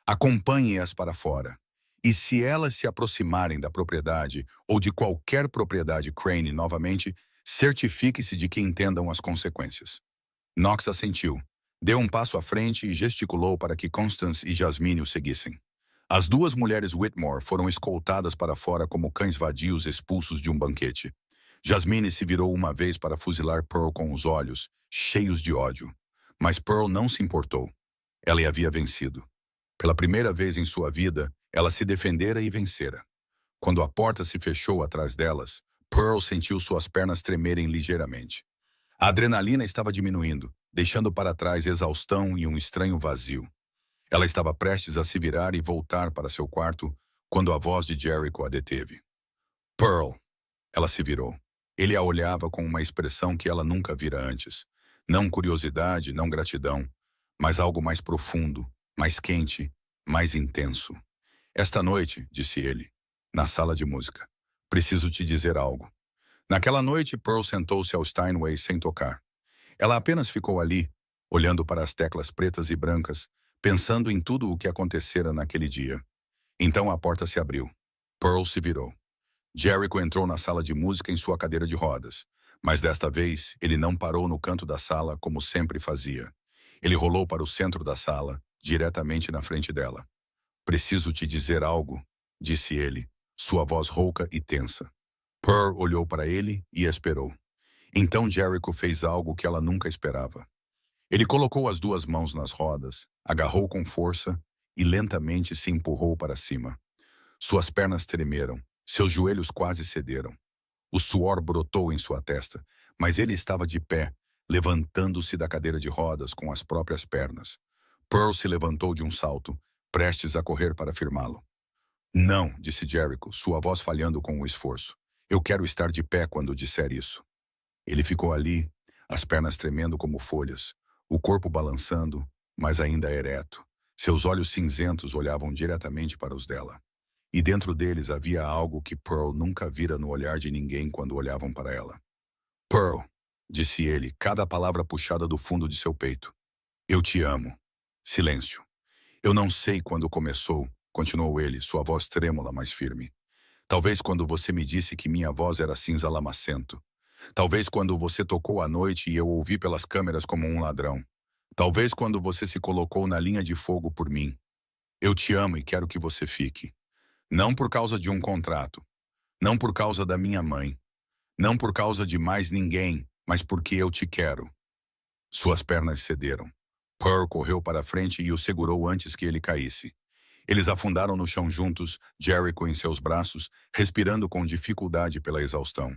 Acompanhe-as para fora. E se elas se aproximarem da propriedade ou de qualquer propriedade Crane novamente, certifique-se de que entendam as consequências. Knox assentiu. Deu um passo à frente e gesticulou para que Constance e Jasmine o seguissem. As duas mulheres Whitmore foram escoltadas para fora como cães vadios expulsos de um banquete. Jasmine se virou uma vez para fuzilar Pearl com os olhos, cheios de ódio. Mas Pearl não se importou. Ela havia vencido. Pela primeira vez em sua vida, ela se defendera e vencera. Quando a porta se fechou atrás delas, Pearl sentiu suas pernas tremerem ligeiramente. A adrenalina estava diminuindo, deixando para trás exaustão e um estranho vazio. Ela estava prestes a se virar e voltar para seu quarto, quando a voz de Jericho a deteve. Pearl! Ela se virou. Ele a olhava com uma expressão que ela nunca vira antes. Não curiosidade, não gratidão, mas algo mais profundo, mais quente, mais intenso. Esta noite, disse ele, na sala de música, preciso te dizer algo. Naquela noite, Pearl sentou-se ao Steinway sem tocar. Ela apenas ficou ali, olhando para as teclas pretas e brancas, pensando em tudo o que acontecera naquele dia. Então a porta se abriu. Pearl se virou. Jericho entrou na sala de música em sua cadeira de rodas, mas desta vez ele não parou no canto da sala como sempre fazia. Ele rolou para o centro da sala, diretamente na frente dela. Preciso te dizer algo, disse ele, sua voz rouca e tensa. Pearl olhou para ele e esperou. Então Jericho fez algo que ela nunca esperava. Ele colocou as duas mãos nas rodas, agarrou com força e lentamente se empurrou para cima. Suas pernas tremeram, seus joelhos quase cederam. O suor brotou em sua testa, mas ele estava de pé, levantando-se da cadeira de rodas com as próprias pernas. Pearl se levantou de um salto, prestes a correr para firmá-lo. Não, disse Jericho, sua voz falhando com o esforço. Eu quero estar de pé quando disser isso. Ele ficou ali, as pernas tremendo como folhas, o corpo balançando, mas ainda ereto. Seus olhos cinzentos olhavam diretamente para os dela. E dentro deles havia algo que Pearl nunca vira no olhar de ninguém quando olhavam para ela. Pearl, disse ele, cada palavra puxada do fundo de seu peito. Eu te amo. Silêncio. Eu não sei quando começou, continuou ele, sua voz trêmula, mas firme. Talvez quando você me disse que minha voz era cinza lamacento. Talvez quando você tocou à noite e eu ouvi pelas câmeras como um ladrão. Talvez quando você se colocou na linha de fogo por mim. Eu te amo e quero que você fique. Não por causa de um contrato. Não por causa da minha mãe. Não por causa de mais ninguém, mas porque eu te quero. Suas pernas cederam. Pearl correu para a frente e o segurou antes que ele caísse. Eles afundaram no chão juntos, Jericho em seus braços, respirando com dificuldade pela exaustão.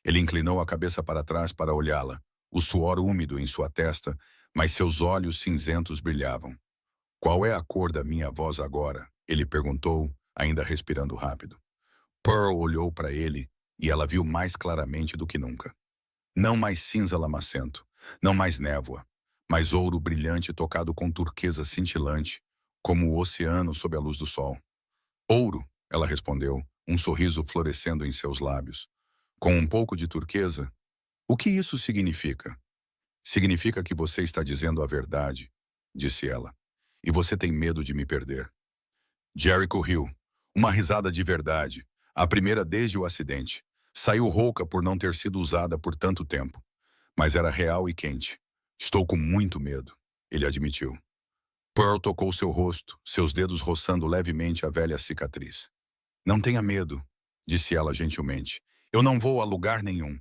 Ele inclinou a cabeça para trás para olhá-la, o suor úmido em sua testa, mas seus olhos cinzentos brilhavam. Qual é a cor da minha voz agora? Ele perguntou, ainda respirando rápido. Pearl olhou para ele e ela viu mais claramente do que nunca. Não mais cinza lamacento, não mais névoa, mas ouro brilhante tocado com turquesa cintilante, como o oceano sob a luz do sol. Ouro, ela respondeu, um sorriso florescendo em seus lábios. Com um pouco de turquesa? O que isso significa? Significa que você está dizendo a verdade, disse ela, e você tem medo de me perder. Jericho riu, uma risada de verdade, a primeira desde o acidente. Saiu rouca por não ter sido usada por tanto tempo, mas era real e quente. Estou com muito medo, ele admitiu. Pearl tocou seu rosto, seus dedos roçando levemente a velha cicatriz. Não tenha medo, disse ela gentilmente. Eu não vou a lugar nenhum.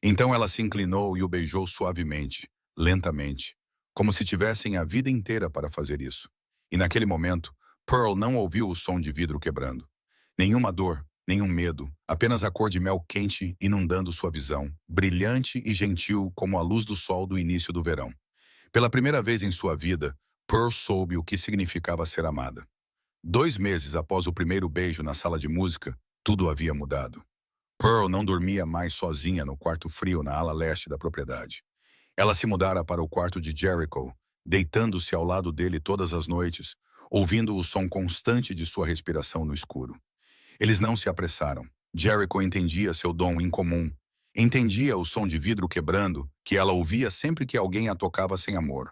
Então ela se inclinou e o beijou suavemente, lentamente, como se tivessem a vida inteira para fazer isso. E naquele momento, Pearl não ouviu o som de vidro quebrando. Nenhuma dor, nenhum medo, apenas a cor de mel quente inundando sua visão, brilhante e gentil como a luz do sol do início do verão. Pela primeira vez em sua vida, Pearl soube o que significava ser amada. 2 meses após o primeiro beijo na sala de música, tudo havia mudado. Pearl não dormia mais sozinha no quarto frio na ala leste da propriedade. Ela se mudara para o quarto de Jericho, deitando-se ao lado dele todas as noites, ouvindo o som constante de sua respiração no escuro. Eles não se apressaram. Jericho entendia seu dom incomum. Entendia o som de vidro quebrando que ela ouvia sempre que alguém a tocava sem amor.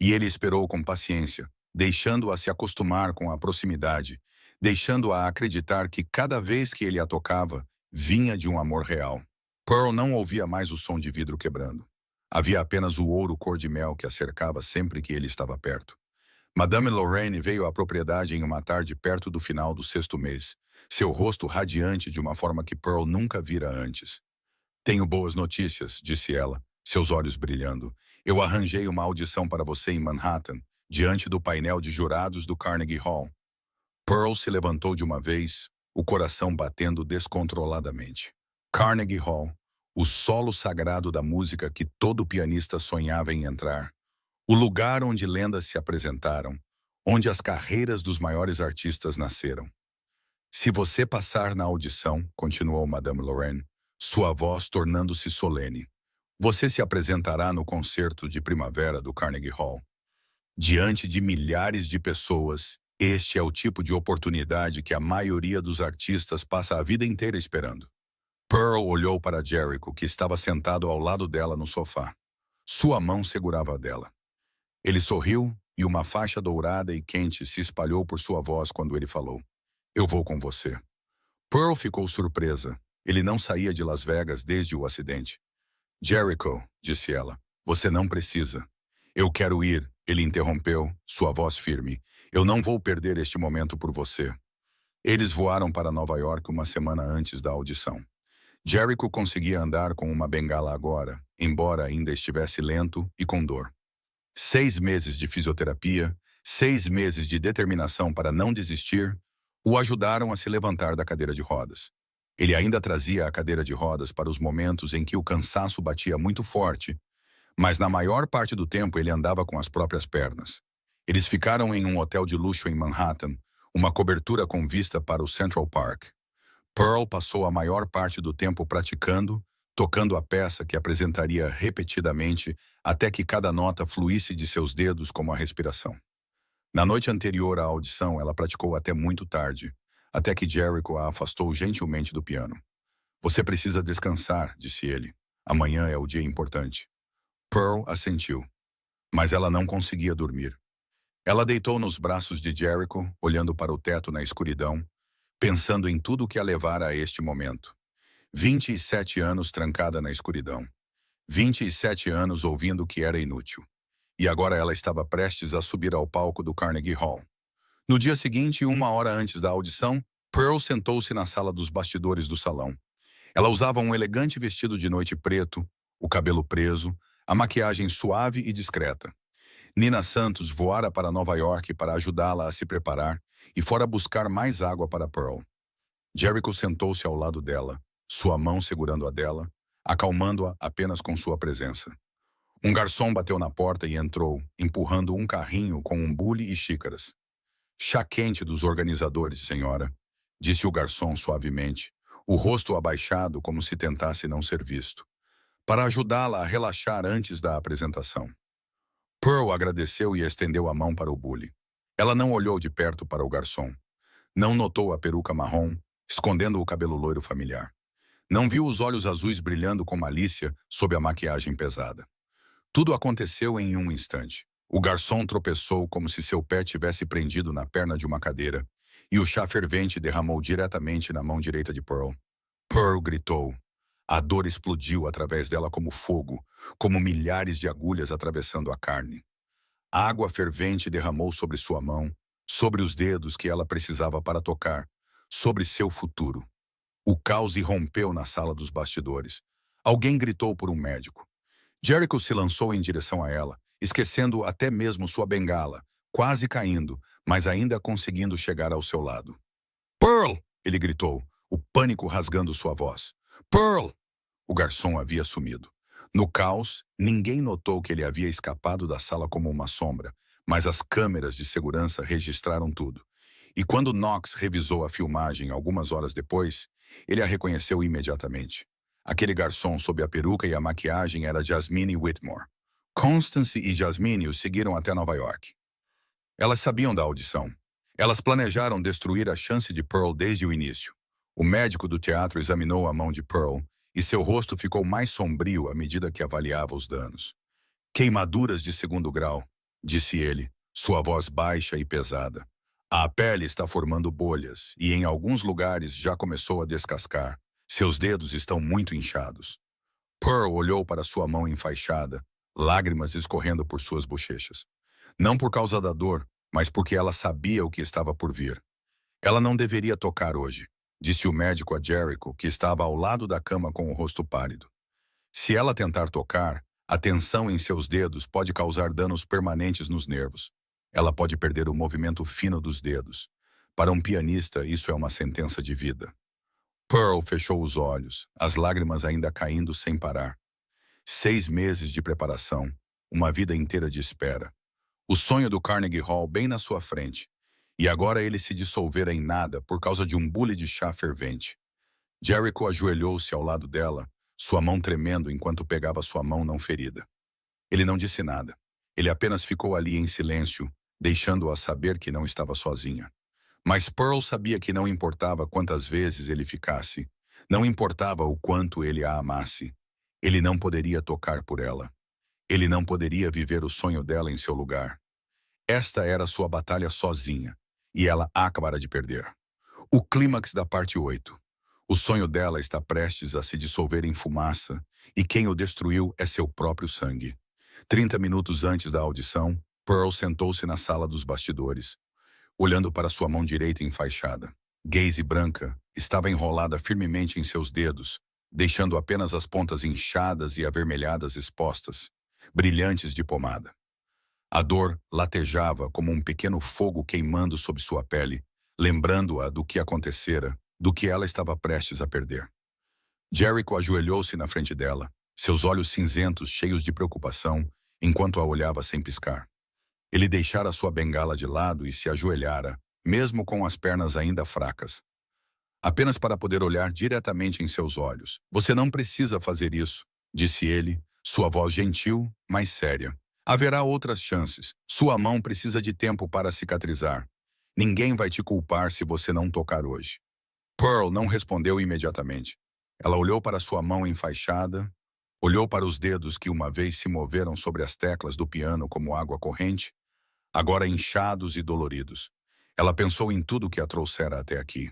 E ele esperou com paciência, deixando-a se acostumar com a proximidade, deixando-a acreditar que cada vez que ele a tocava, vinha de um amor real. Pearl não ouvia mais o som de vidro quebrando. Havia apenas o ouro cor-de-mel que a cercava sempre que ele estava perto. Madame Lorraine veio à propriedade em uma tarde perto do final do 6º mês, seu rosto radiante de uma forma que Pearl nunca vira antes. "Tenho boas notícias", disse ela, seus olhos brilhando. "Eu arranjei uma audição para você em Manhattan, diante do painel de jurados do Carnegie Hall." Pearl se levantou de uma vez, o coração batendo descontroladamente. Carnegie Hall, o solo sagrado da música que todo pianista sonhava em entrar. O lugar onde lendas se apresentaram, onde as carreiras dos maiores artistas nasceram. "Se você passar na audição", continuou Madame Lorraine, sua voz tornando-se solene, "você se apresentará no concerto de primavera do Carnegie Hall. Diante de milhares de pessoas, este é o tipo de oportunidade que a maioria dos artistas passa a vida inteira esperando." Pearl olhou para Jericho, que estava sentado ao lado dela no sofá. Sua mão segurava a dela. Ele sorriu e uma faixa dourada e quente se espalhou por sua voz quando ele falou: "Eu vou com você." Pearl ficou surpresa. Ele não saía de Las Vegas desde o acidente. "Jericho", disse ela, "você não precisa." "Eu quero ir", ele interrompeu, sua voz firme. "Eu não vou perder este momento por você." Eles voaram para Nova York uma semana antes da audição. Jericho conseguia andar com uma bengala agora, embora ainda estivesse lento e com dor. 6 meses de fisioterapia, 6 meses de determinação para não desistir, o ajudaram a se levantar da cadeira de rodas. Ele ainda trazia a cadeira de rodas para os momentos em que o cansaço batia muito forte, mas na maior parte do tempo ele andava com as próprias pernas. Eles ficaram em um hotel de luxo em Manhattan, uma cobertura com vista para o Central Park. Pearl passou a maior parte do tempo praticando, tocando a peça que apresentaria repetidamente até que cada nota fluísse de seus dedos como a respiração. Na noite anterior à audição, ela praticou até muito tarde, até que Jericho a afastou gentilmente do piano. "Você precisa descansar", disse ele. "Amanhã é o dia importante." Pearl assentiu, mas ela não conseguia dormir. Ela deitou nos braços de Jericho, olhando para o teto na escuridão, pensando em tudo que a levara a este momento. 27 anos trancada na escuridão. 27 anos ouvindo que era inútil. E agora ela estava prestes a subir ao palco do Carnegie Hall. No dia seguinte, 1 hora antes da audição, Pearl sentou-se na sala dos bastidores do salão. Ela usava um elegante vestido de noite preto, o cabelo preso, a maquiagem suave e discreta. Nina Santos voara para Nova York para ajudá-la a se preparar e fora buscar mais água para Pearl. Jericho sentou-se ao lado dela, sua mão segurando a dela, acalmando-a apenas com sua presença. Um garçom bateu na porta e entrou, empurrando um carrinho com um bule e xícaras. "Chá quente dos organizadores, senhora", disse o garçom suavemente, o rosto abaixado como se tentasse não ser visto, para ajudá-la a relaxar antes da apresentação. Pearl agradeceu e estendeu a mão para o bule. Ela não olhou de perto para o garçom. Não notou a peruca marrom, escondendo o cabelo loiro familiar. Não viu os olhos azuis brilhando com malícia sob a maquiagem pesada. Tudo aconteceu em um instante. O garçom tropeçou como se seu pé tivesse prendido na perna de uma cadeira, e o chá fervente derramou diretamente na mão direita de Pearl. Pearl gritou. A dor explodiu através dela como fogo, como milhares de agulhas atravessando a carne. A água fervente derramou sobre sua mão, sobre os dedos que ela precisava para tocar, sobre seu futuro. O caos irrompeu na sala dos bastidores. Alguém gritou por um médico. Jericho se lançou em direção a ela, esquecendo até mesmo sua bengala, quase caindo, mas ainda conseguindo chegar ao seu lado. "Pearl!" ele gritou, o pânico rasgando sua voz. "Pearl!" O garçom havia sumido. No caos, ninguém notou que ele havia escapado da sala como uma sombra, mas as câmeras de segurança registraram tudo. E quando Knox revisou a filmagem algumas horas depois, ele a reconheceu imediatamente. Aquele garçom sob a peruca e a maquiagem era Jasmine Whitmore. Constance e Jasmine o seguiram até Nova York. Elas sabiam da audição. Elas planejaram destruir a chance de Pearl desde o início. O médico do teatro examinou a mão de Pearl e seu rosto ficou mais sombrio à medida que avaliava os danos. Queimaduras de segundo grau, disse ele, sua voz baixa e pesada. A pele está formando bolhas e em alguns lugares já começou a descascar. Seus dedos estão muito inchados. Pearl olhou para sua mão enfaixada, lágrimas escorrendo por suas bochechas. Não por causa da dor, mas porque ela sabia o que estava por vir. Ela não deveria tocar hoje, disse o médico a Jericho, que estava ao lado da cama com o rosto pálido. Se ela tentar tocar, a tensão em seus dedos pode causar danos permanentes nos nervos. Ela pode perder o movimento fino dos dedos. Para um pianista, isso é uma sentença de vida. Pearl fechou os olhos, as lágrimas ainda caindo sem parar. 6 meses de preparação, uma vida inteira de espera. O sonho do Carnegie Hall bem na sua frente. E agora ele se dissolvera em nada por causa de um bule de chá fervente. Jericho ajoelhou-se ao lado dela, sua mão tremendo enquanto pegava sua mão não ferida. Ele não disse nada. Ele apenas ficou ali em silêncio, deixando-a saber que não estava sozinha. Mas Pearl sabia que não importava quantas vezes ele ficasse, não importava o quanto ele a amasse. Ele não poderia tocar por ela. Ele não poderia viver o sonho dela em seu lugar. Esta era sua batalha sozinha, e ela acabara de perder. O clímax da parte 8. O sonho dela está prestes a se dissolver em fumaça, e quem o destruiu é seu próprio sangue. 30 minutos antes da audição, Pearl sentou-se na sala dos bastidores, olhando para sua mão direita enfaixada. Gaze branca estava enrolada firmemente em seus dedos, deixando apenas as pontas inchadas e avermelhadas expostas, brilhantes de pomada. A dor latejava como um pequeno fogo queimando sob sua pele, lembrando-a do que acontecera, do que ela estava prestes a perder. Jericho ajoelhou-se na frente dela, seus olhos cinzentos cheios de preocupação, enquanto a olhava sem piscar. Ele deixara sua bengala de lado e se ajoelhara, mesmo com as pernas ainda fracas. Apenas para poder olhar diretamente em seus olhos. Você não precisa fazer isso, disse ele, sua voz gentil, mas séria. Haverá outras chances. Sua mão precisa de tempo para cicatrizar. Ninguém vai te culpar se você não tocar hoje. Pearl não respondeu imediatamente. Ela olhou para sua mão enfaixada, olhou para os dedos que uma vez se moveram sobre as teclas do piano como água corrente, agora inchados e doloridos. Ela pensou em tudo que a trouxera até aqui.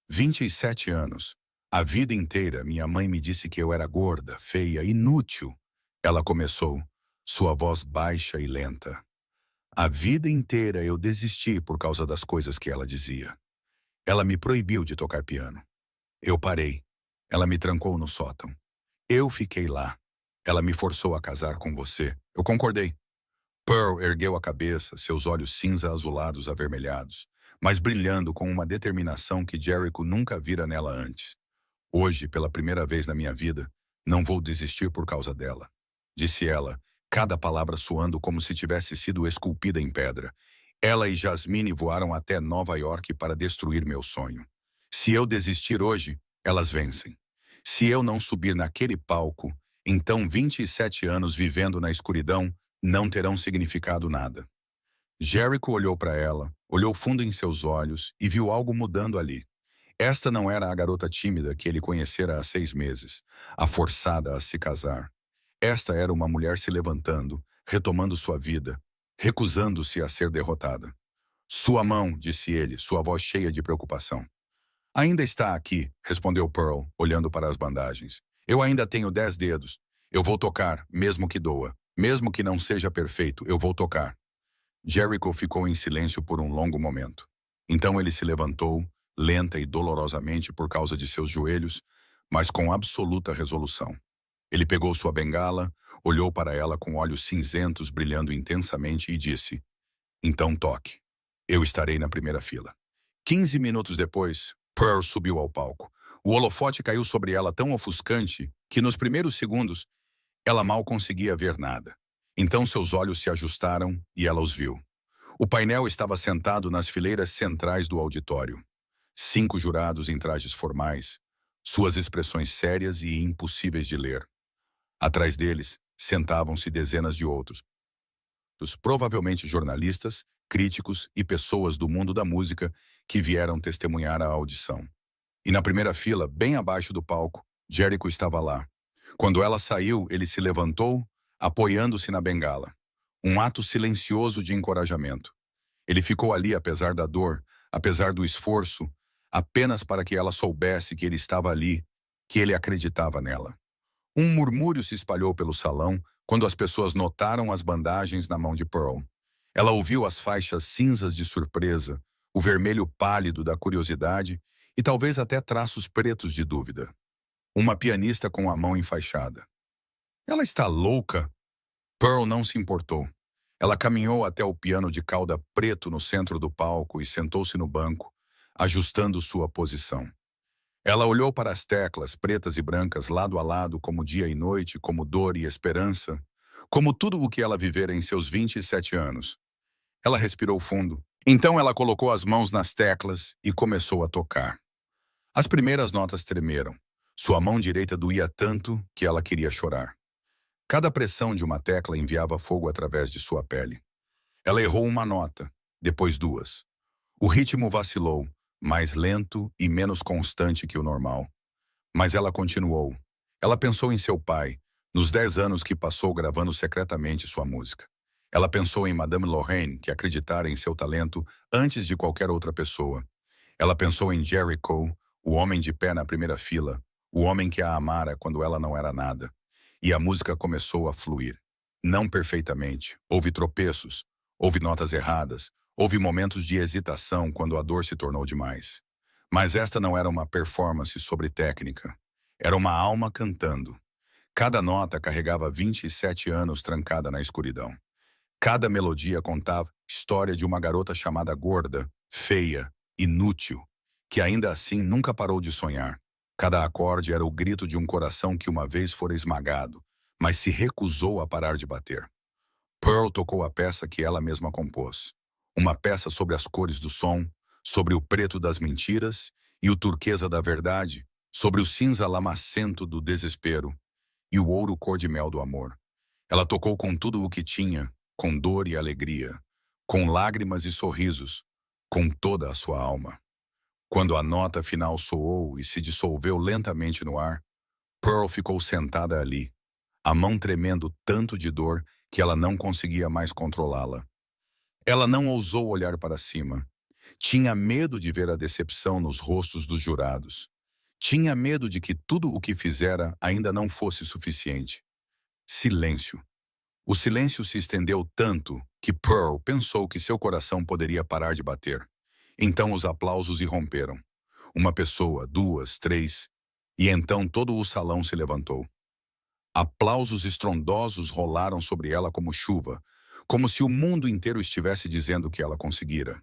27 anos. A vida inteira minha mãe me disse que eu era gorda, feia, inútil. Ela começou, sua voz baixa e lenta. A vida inteira eu desisti por causa das coisas que ela dizia. Ela me proibiu de tocar piano. Eu parei. Ela me trancou no sótão. Eu fiquei lá. Ela me forçou a casar com você. Eu concordei. Pearl ergueu a cabeça, seus olhos cinza-azulados avermelhados, mas brilhando com uma determinação que Jericho nunca vira nela antes. Hoje, pela primeira vez na minha vida, não vou desistir por causa dela, disse ela, cada palavra soando como se tivesse sido esculpida em pedra. Ela e Jasmine voaram até Nova York para destruir meu sonho. Se eu desistir hoje, elas vencem. Se eu não subir naquele palco, então 27 anos vivendo na escuridão não terão significado nada. Jericho olhou para ela, olhou fundo em seus olhos e viu algo mudando ali. Esta não era a garota tímida que ele conhecera há 6 meses, a forçada a se casar. Esta era uma mulher se levantando, retomando sua vida, recusando-se a ser derrotada. Sua mão, disse ele, sua voz cheia de preocupação. Ainda está aqui, respondeu Pearl, olhando para as bandagens. Eu ainda tenho 10 dedos. Eu vou tocar, mesmo que doa. Mesmo que não seja perfeito, eu vou tocar. Jericho ficou em silêncio por um longo momento. Então ele se levantou, lenta e dolorosamente por causa de seus joelhos, mas com absoluta resolução. Ele pegou sua bengala, olhou para ela com olhos cinzentos brilhando intensamente e disse, então toque. Eu estarei na primeira fila. 15 minutos depois, Pearl subiu ao palco. O holofote caiu sobre ela tão ofuscante que nos primeiros segundos ela mal conseguia ver nada. Então seus olhos se ajustaram e ela os viu. O painel estava sentado nas fileiras centrais do auditório. 5 jurados em trajes formais, suas expressões sérias e impossíveis de ler. Atrás deles, sentavam-se dezenas de outros, provavelmente jornalistas, críticos e pessoas do mundo da música que vieram testemunhar a audição. E na primeira fila, bem abaixo do palco, Jericho estava lá. Quando ela saiu, ele se levantou, apoiando-se na bengala. Um ato silencioso de encorajamento. Ele ficou ali apesar da dor, apesar do esforço, apenas para que ela soubesse que ele estava ali, que ele acreditava nela. Um murmúrio se espalhou pelo salão quando as pessoas notaram as bandagens na mão de Pearl. Ela ouviu as faixas cinzas de surpresa, o vermelho pálido da curiosidade e talvez até traços pretos de dúvida. Uma pianista com a mão enfaixada. Ela está louca? Pearl não se importou. Ela caminhou até o piano de cauda preto no centro do palco e sentou-se no banco, ajustando sua posição. Ela olhou para as teclas pretas e brancas lado a lado como dia e noite, como dor e esperança, como tudo o que ela vivera em seus 27 anos. Ela respirou fundo. Então ela colocou as mãos nas teclas e começou a tocar. As primeiras notas tremeram. Sua mão direita doía tanto que ela queria chorar. Cada pressão de uma tecla enviava fogo através de sua pele. Ela errou uma nota, depois duas. O ritmo vacilou, mais lento e menos constante que o normal. Mas ela continuou. Ela pensou em seu pai, nos 10 anos que passou gravando secretamente sua música. Ela pensou em Madame Lorraine, que acreditara em seu talento antes de qualquer outra pessoa. Ela pensou em Jericho, o homem de pé na primeira fila, o homem que a amara quando ela não era nada. E a música começou a fluir. Não perfeitamente. Houve tropeços, houve notas erradas, houve momentos de hesitação quando a dor se tornou demais. Mas esta não era uma performance sobre técnica. Era uma alma cantando. Cada nota carregava 27 anos trancada na escuridão. Cada melodia contava a história de uma garota chamada gorda, feia, inútil, que ainda assim nunca parou de sonhar. Cada acorde era o grito de um coração que uma vez fora esmagado, mas se recusou a parar de bater. Pearl tocou a peça que ela mesma compôs. Uma peça sobre as cores do som, sobre o preto das mentiras e o turquesa da verdade, sobre o cinza lamacento do desespero e o ouro cor-de-mel do amor. Ela tocou com tudo o que tinha, com dor e alegria, com lágrimas e sorrisos, com toda a sua alma. Quando a nota final soou e se dissolveu lentamente no ar, Pearl ficou sentada ali, a mão tremendo tanto de dor que ela não conseguia mais controlá-la. Ela não ousou olhar para cima. Tinha medo de ver a decepção nos rostos dos jurados. Tinha medo de que tudo o que fizera ainda não fosse suficiente. Silêncio. O silêncio se estendeu tanto que Pearl pensou que seu coração poderia parar de bater. Então os aplausos irromperam. Uma pessoa, duas, três, e então todo o salão se levantou. Aplausos estrondosos rolaram sobre ela como chuva, como se o mundo inteiro estivesse dizendo que ela conseguira.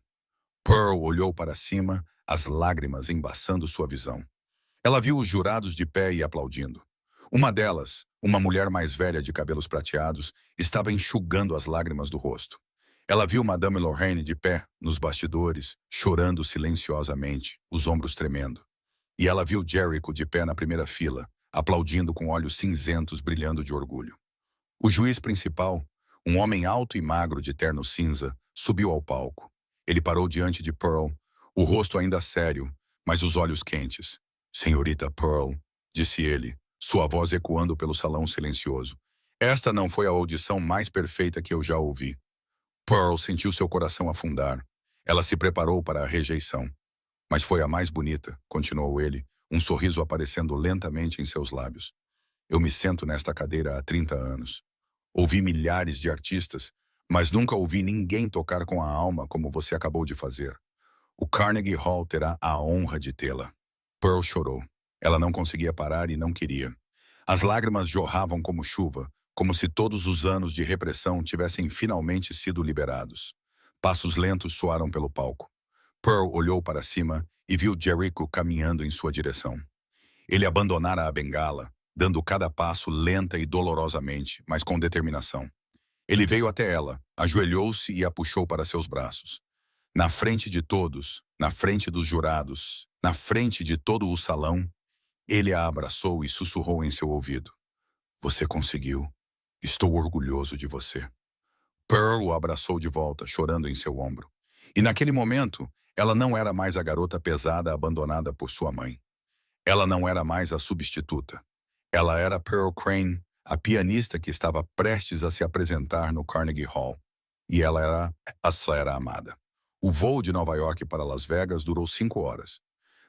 Pearl olhou para cima, as lágrimas embaçando sua visão. Ela viu os jurados de pé e aplaudindo. Uma delas, uma mulher mais velha de cabelos prateados, estava enxugando as lágrimas do rosto. Ela viu Madame Lorraine de pé, nos bastidores, chorando silenciosamente, os ombros tremendo. E ela viu Jericho de pé na primeira fila, aplaudindo com olhos cinzentos brilhando de orgulho. O juiz principal, um homem alto e magro de terno cinza, subiu ao palco. Ele parou diante de Pearl, o rosto ainda sério, mas os olhos quentes. "Senhorita Pearl", disse ele, sua voz ecoando pelo salão silencioso. "Esta não foi a audição mais perfeita que eu já ouvi." Pearl sentiu seu coração afundar. Ela se preparou para a rejeição. "Mas foi a mais bonita", continuou ele, um sorriso aparecendo lentamente em seus lábios. "Eu me sento nesta cadeira há 30 anos. Ouvi milhares de artistas, mas nunca ouvi ninguém tocar com a alma como você acabou de fazer. O Carnegie Hall terá a honra de tê-la." Pearl chorou. Ela não conseguia parar e não queria. As lágrimas jorravam como chuva, como se todos os anos de repressão tivessem finalmente sido liberados. Passos lentos soaram pelo palco. Pearl olhou para cima e viu Jericho caminhando em sua direção. Ele abandonara a bengala, dando cada passo lenta e dolorosamente, mas com determinação. Ele veio até ela, ajoelhou-se e a puxou para seus braços. Na frente de todos, na frente dos jurados, na frente de todo o salão, ele a abraçou e sussurrou em seu ouvido. Você conseguiu. Estou orgulhoso de você. Pearl o abraçou de volta, chorando em seu ombro. E naquele momento, ela não era mais a garota pesada abandonada por sua mãe. Ela não era mais a substituta. Ela era Pearl Crane, a pianista que estava prestes a se apresentar no Carnegie Hall. E ela era a Sarah amada. O voo de Nova York para Las Vegas durou 5 horas.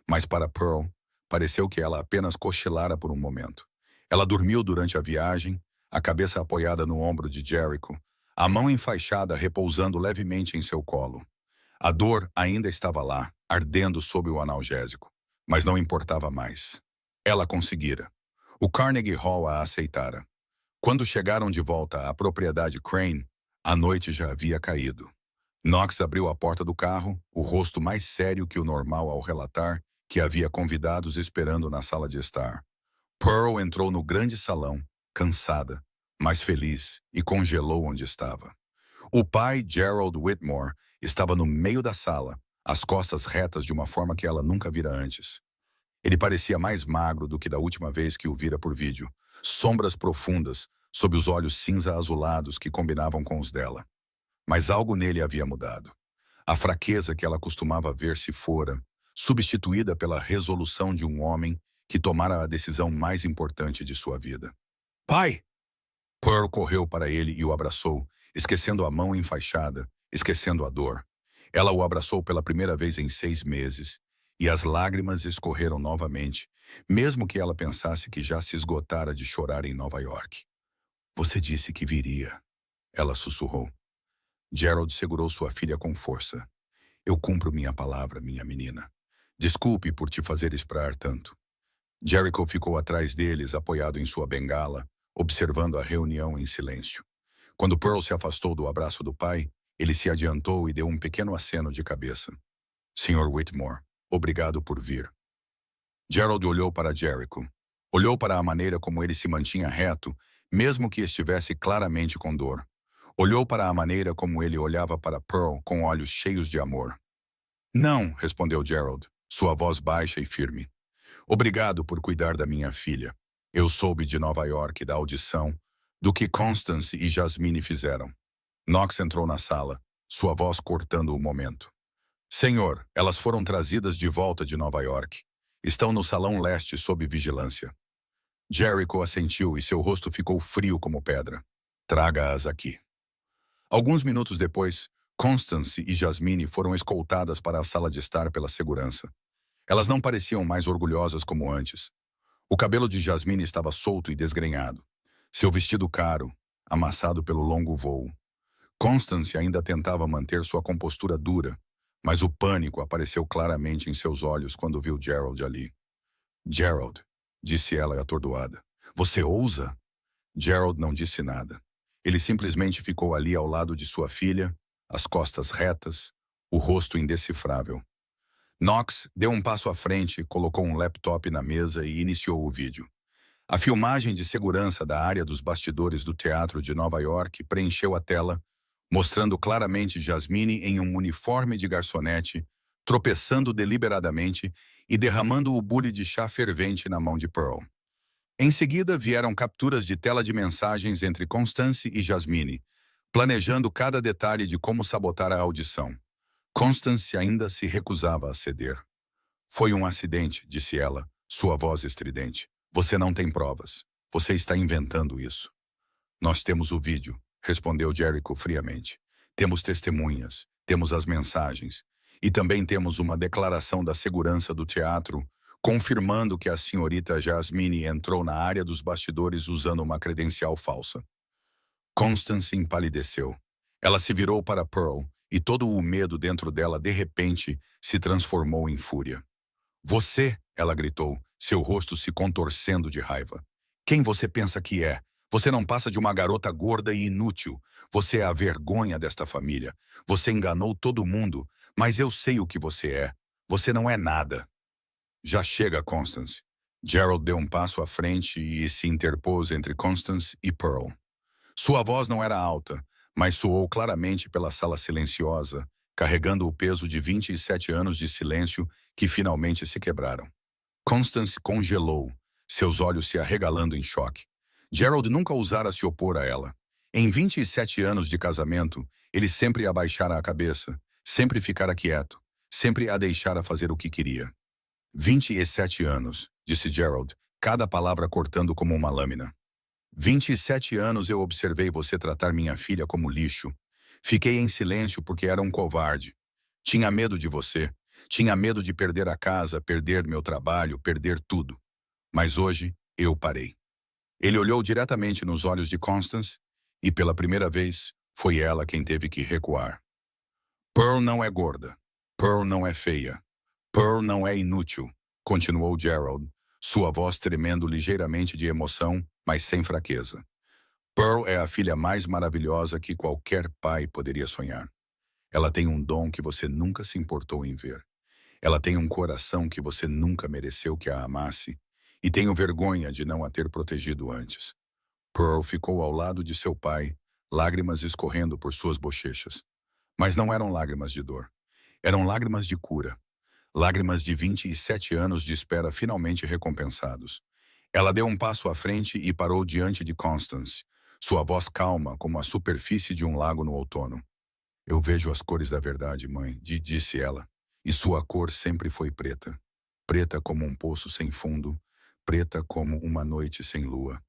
Mas para Pearl, pareceu que ela apenas cochilara por um momento. Ela dormiu durante a viagem, a cabeça apoiada no ombro de Jericho, a mão enfaixada repousando levemente em seu colo. A dor ainda estava lá, ardendo sob o analgésico, mas não importava mais. Ela conseguira. O Carnegie Hall a aceitara. Quando chegaram de volta à propriedade Crane, a noite já havia caído. Knox abriu a porta do carro, o rosto mais sério que o normal ao relatar que havia convidados esperando na sala de estar. Pearl entrou no grande salão, cansada, mas feliz, e congelou onde estava. O pai, Gerald Whitmore, estava no meio da sala, as costas retas de uma forma que ela nunca vira antes. Ele parecia mais magro do que da última vez que o vira por vídeo, sombras profundas sob os olhos cinza-azulados que combinavam com os dela. Mas algo nele havia mudado. A fraqueza que ela costumava ver se fora, substituída pela resolução de um homem que tomara a decisão mais importante de sua vida. Pai! Pearl correu para ele e o abraçou, esquecendo a mão enfaixada, esquecendo a dor. Ela o abraçou pela primeira vez em 6 meses, e as lágrimas escorreram novamente, mesmo que ela pensasse que já se esgotara de chorar em Nova York. Você disse que viria, ela sussurrou. Gerald segurou sua filha com força. Eu cumpro minha palavra, minha menina. Desculpe por te fazer esperar tanto. Jericho ficou atrás deles, apoiado em sua bengala, observando a reunião em silêncio. Quando Pearl se afastou do abraço do pai, ele se adiantou e deu um pequeno aceno de cabeça. Sr. Whitmore, obrigado por vir. Gerald olhou para Jericho. Olhou para a maneira como ele se mantinha reto, mesmo que estivesse claramente com dor. Olhou para a maneira como ele olhava para Pearl com olhos cheios de amor. Não, respondeu Gerald, sua voz baixa e firme. Obrigado por cuidar da minha filha. Eu soube de Nova York da audição, do que Constance e Jasmine fizeram. Knox entrou na sala, sua voz cortando o momento. Senhor, elas foram trazidas de volta de Nova York. Estão no salão leste sob vigilância. Jericho assentiu e seu rosto ficou frio como pedra. Traga-as aqui. Alguns minutos depois, Constance e Jasmine foram escoltadas para a sala de estar pela segurança. Elas não pareciam mais orgulhosas como antes. O cabelo de Jasmine estava solto e desgrenhado. Seu vestido caro, amassado pelo longo voo. Constance ainda tentava manter sua compostura dura, mas o pânico apareceu claramente em seus olhos quando viu Gerald ali. Gerald, disse ela atordoada. Você ousa? Gerald não disse nada. Ele simplesmente ficou ali ao lado de sua filha, as costas retas, o rosto indecifrável. Knox deu um passo à frente, colocou um laptop na mesa e iniciou o vídeo. A filmagem de segurança da área dos bastidores do Teatro de Nova York preencheu a tela, mostrando claramente Jasmine em um uniforme de garçonete, tropeçando deliberadamente e derramando o bule de chá fervente na mão de Pearl. Em seguida, vieram capturas de tela de mensagens entre Constance e Jasmine, planejando cada detalhe de como sabotar a audição. Constance ainda se recusava a ceder. Foi um acidente, disse ela, sua voz estridente. Você não tem provas. Você está inventando isso. Nós temos o vídeo, respondeu Jericho friamente. Temos testemunhas, temos as mensagens. E também temos uma declaração da segurança do teatro, confirmando que a senhorita Jasmine entrou na área dos bastidores usando uma credencial falsa. Constance empalideceu. Ela se virou para Pearl, e todo o medo dentro dela, de repente, se transformou em fúria. Você, ela gritou, seu rosto se contorcendo de raiva. Quem você pensa que é? Você não passa de uma garota gorda e inútil. Você é a vergonha desta família. Você enganou todo mundo, mas eu sei o que você é. Você não é nada. Já chega, Constance. Gerald deu um passo à frente e se interpôs entre Constance e Pearl. Sua voz não era alta, mas soou claramente pela sala silenciosa, carregando o peso de 27 anos de silêncio que finalmente se quebraram. Constance congelou, seus olhos se arregalando em choque. Gerald nunca ousara se opor a ela. Em 27 anos de casamento, ele sempre abaixara a cabeça, sempre ficara quieto, sempre a deixara fazer o que queria. 27 anos, disse Gerald, cada palavra cortando como uma lâmina. 27 anos eu observei você tratar minha filha como lixo. Fiquei em silêncio porque era um covarde. Tinha medo de você. Tinha medo de perder a casa, perder meu trabalho, perder tudo. Mas hoje, eu parei. Ele olhou diretamente nos olhos de Constance e, pela primeira vez, foi ela quem teve que recuar. Pearl não é gorda. Pearl não é feia. Pearl não é inútil, continuou Gerald, sua voz tremendo ligeiramente de emoção, mas sem fraqueza. Pearl é a filha mais maravilhosa que qualquer pai poderia sonhar. Ela tem um dom que você nunca se importou em ver. Ela tem um coração que você nunca mereceu que a amasse, e tenho vergonha de não a ter protegido antes. Pearl ficou ao lado de seu pai, lágrimas escorrendo por suas bochechas. Mas não eram lágrimas de dor. Eram lágrimas de cura. Lágrimas de 27 anos de espera finalmente recompensados. Ela deu um passo à frente e parou diante de Constance, sua voz calma como a superfície de um lago no outono. Eu vejo as cores da verdade, mãe, disse ela, e sua cor sempre foi preta. Preta como um poço sem fundo, preta como uma noite sem lua.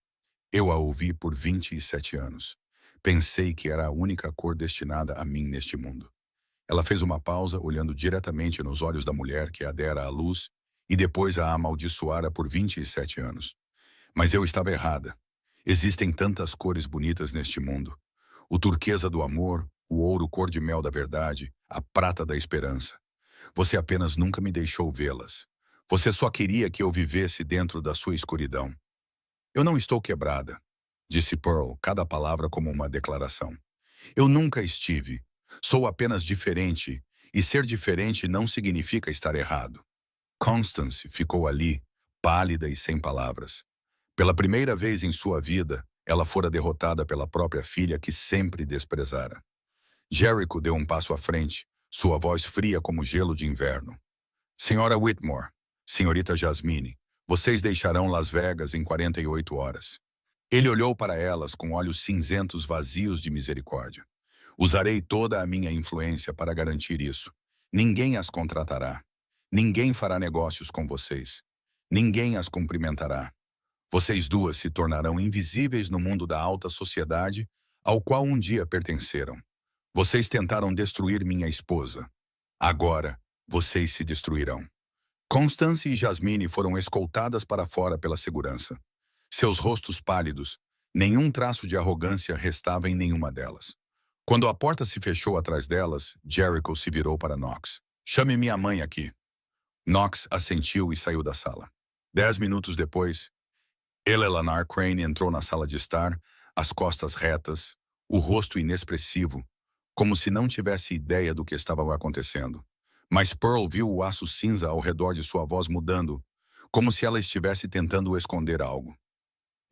Eu a ouvi por 27 anos. Pensei que era a única cor destinada a mim neste mundo. Ela fez uma pausa, olhando diretamente nos olhos da mulher que a dera à luz e depois a amaldiçoara por 27 anos. Mas eu estava errada. Existem tantas cores bonitas neste mundo. O turquesa do amor, o ouro cor-de-mel da verdade, a prata da esperança. Você apenas nunca me deixou vê-las. Você só queria que eu vivesse dentro da sua escuridão. Eu não estou quebrada, disse Pearl, cada palavra como uma declaração. Eu nunca estive. Sou apenas diferente, e ser diferente não significa estar errado. Constance ficou ali, pálida e sem palavras. Pela primeira vez em sua vida, ela fora derrotada pela própria filha que sempre desprezara. Jericho deu um passo à frente, sua voz fria como gelo de inverno. Senhora Whitmore, senhorita Jasmine, vocês deixarão Las Vegas em 48 horas. Ele olhou para elas com olhos cinzentos vazios de misericórdia. Usarei toda a minha influência para garantir isso. Ninguém as contratará. Ninguém fará negócios com vocês. Ninguém as cumprimentará. Vocês duas se tornarão invisíveis no mundo da alta sociedade ao qual um dia pertenceram. Vocês tentaram destruir minha esposa. Agora, vocês se destruirão. Constance e Jasmine foram escoltadas para fora pela segurança. Seus rostos pálidos, nenhum traço de arrogância restava em nenhuma delas. Quando a porta se fechou atrás delas, Jericho se virou para Knox. Chame minha mãe aqui. Knox assentiu e saiu da sala. 10 minutos depois, Eleanor Crane entrou na sala de estar, as costas retas, o rosto inexpressivo, como se não tivesse ideia do que estava acontecendo. Mas Pearl viu o aço cinza ao redor de sua voz mudando, como se ela estivesse tentando esconder algo.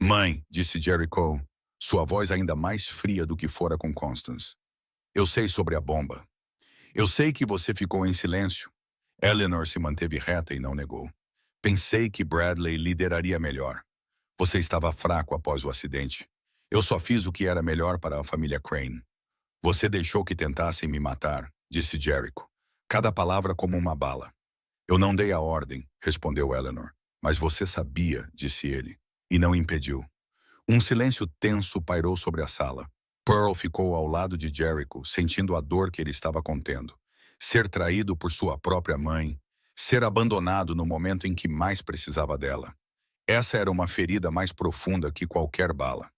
Mãe, disse Jericho, sua voz ainda mais fria do que fora com Constance. Eu sei sobre a bomba. Eu sei que você ficou em silêncio. Eleanor se manteve reta e não negou. Pensei que Bradley lideraria melhor. Você estava fraco após o acidente. Eu só fiz o que era melhor para a família Crane. Você deixou que tentassem me matar, disse Jericho, cada palavra como uma bala. Eu não dei a ordem, respondeu Eleanor. Mas você sabia, disse ele, e não impediu. Um silêncio tenso pairou sobre a sala. Pearl ficou ao lado de Jericho, sentindo a dor que ele estava contendo. Ser traído por sua própria mãe, ser abandonado no momento em que mais precisava dela. Essa era uma ferida mais profunda que qualquer bala.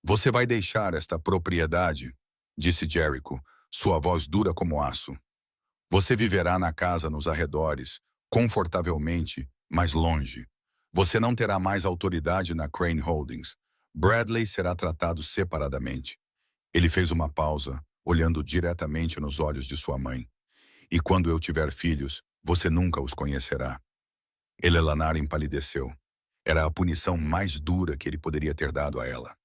Você vai deixar esta propriedade, disse Jericho, sua voz dura como aço. Você viverá na casa nos arredores, confortavelmente, mas longe. Você não terá mais autoridade na Crane Holdings. Bradley será tratado separadamente. Ele fez uma pausa, olhando diretamente nos olhos de sua mãe. E quando eu tiver filhos, você nunca os conhecerá. Eleanor empalideceu. Era a punição mais dura que ele poderia ter dado a ela.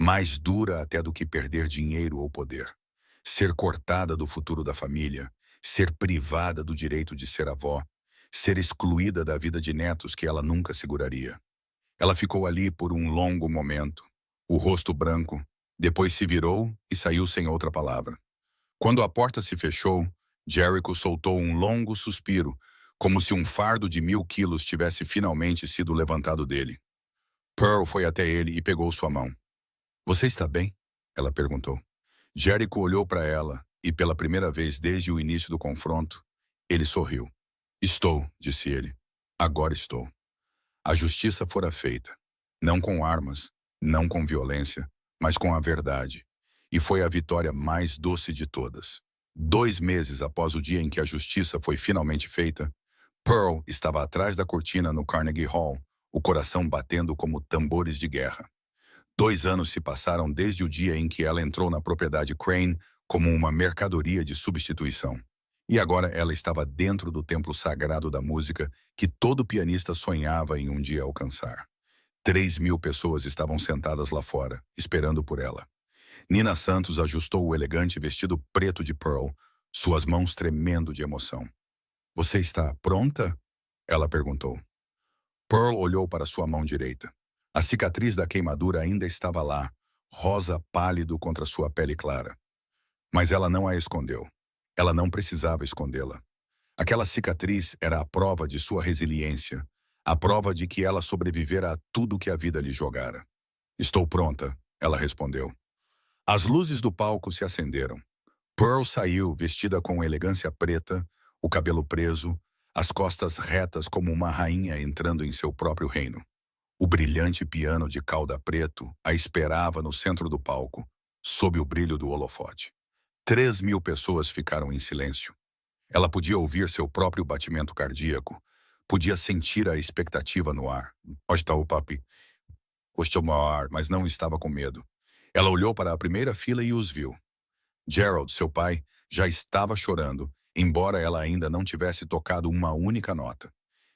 mais dura até do que perder dinheiro ou poder. Ser cortada do futuro da família, ser privada do direito de ser avó, ser excluída da vida de netos que ela nunca seguraria. Ela ficou ali por um longo momento, o rosto branco, depois se virou e saiu sem outra palavra. Quando a porta se fechou, Jericho soltou um longo suspiro, como se um fardo de 1000 quilos tivesse finalmente sido levantado dele. Pearl foi até ele e pegou sua mão. "Você está bem?" ela perguntou. Jericho olhou para ela e, pela primeira vez desde o início do confronto, ele sorriu. "Estou", disse ele. "Agora estou." A justiça fora feita. Não com armas, não com violência, mas com a verdade. E foi a vitória mais doce de todas. 2 meses após o dia em que a justiça foi finalmente feita, Pearl estava atrás da cortina no Carnegie Hall, o coração batendo como tambores de guerra. 2 anos se passaram desde o dia em que ela entrou na propriedade Crane como uma mercadoria de substituição. E agora ela estava dentro do templo sagrado da música que todo pianista sonhava em um dia alcançar. 3.000 pessoas estavam sentadas lá fora, esperando por ela. Nina Santos ajustou o elegante vestido preto de Pearl, suas mãos tremendo de emoção. "Você está pronta?" ela perguntou. Pearl olhou para sua mão direita. A cicatriz da queimadura ainda estava lá, rosa pálido contra sua pele clara. Mas ela não a escondeu. Ela não precisava escondê-la. Aquela cicatriz era a prova de sua resiliência, a prova de que ela sobrevivera a tudo que a vida lhe jogara. "Estou pronta", ela respondeu. As luzes do palco se acenderam. Pearl saiu, vestida com elegância preta, o cabelo preso, as costas retas como uma rainha entrando em seu próprio reino. O brilhante piano de cauda preto a esperava no centro do palco, sob o brilho do holofote. 3.000 pessoas ficaram em silêncio. Ela podia ouvir seu próprio batimento cardíaco, podia sentir a expectativa no ar. "Onde está o papi?" "Gostou maior", mas não estava com medo. Ela olhou para a primeira fila e os viu. Gerald, seu pai, já estava chorando, embora ela ainda não tivesse tocado uma única nota.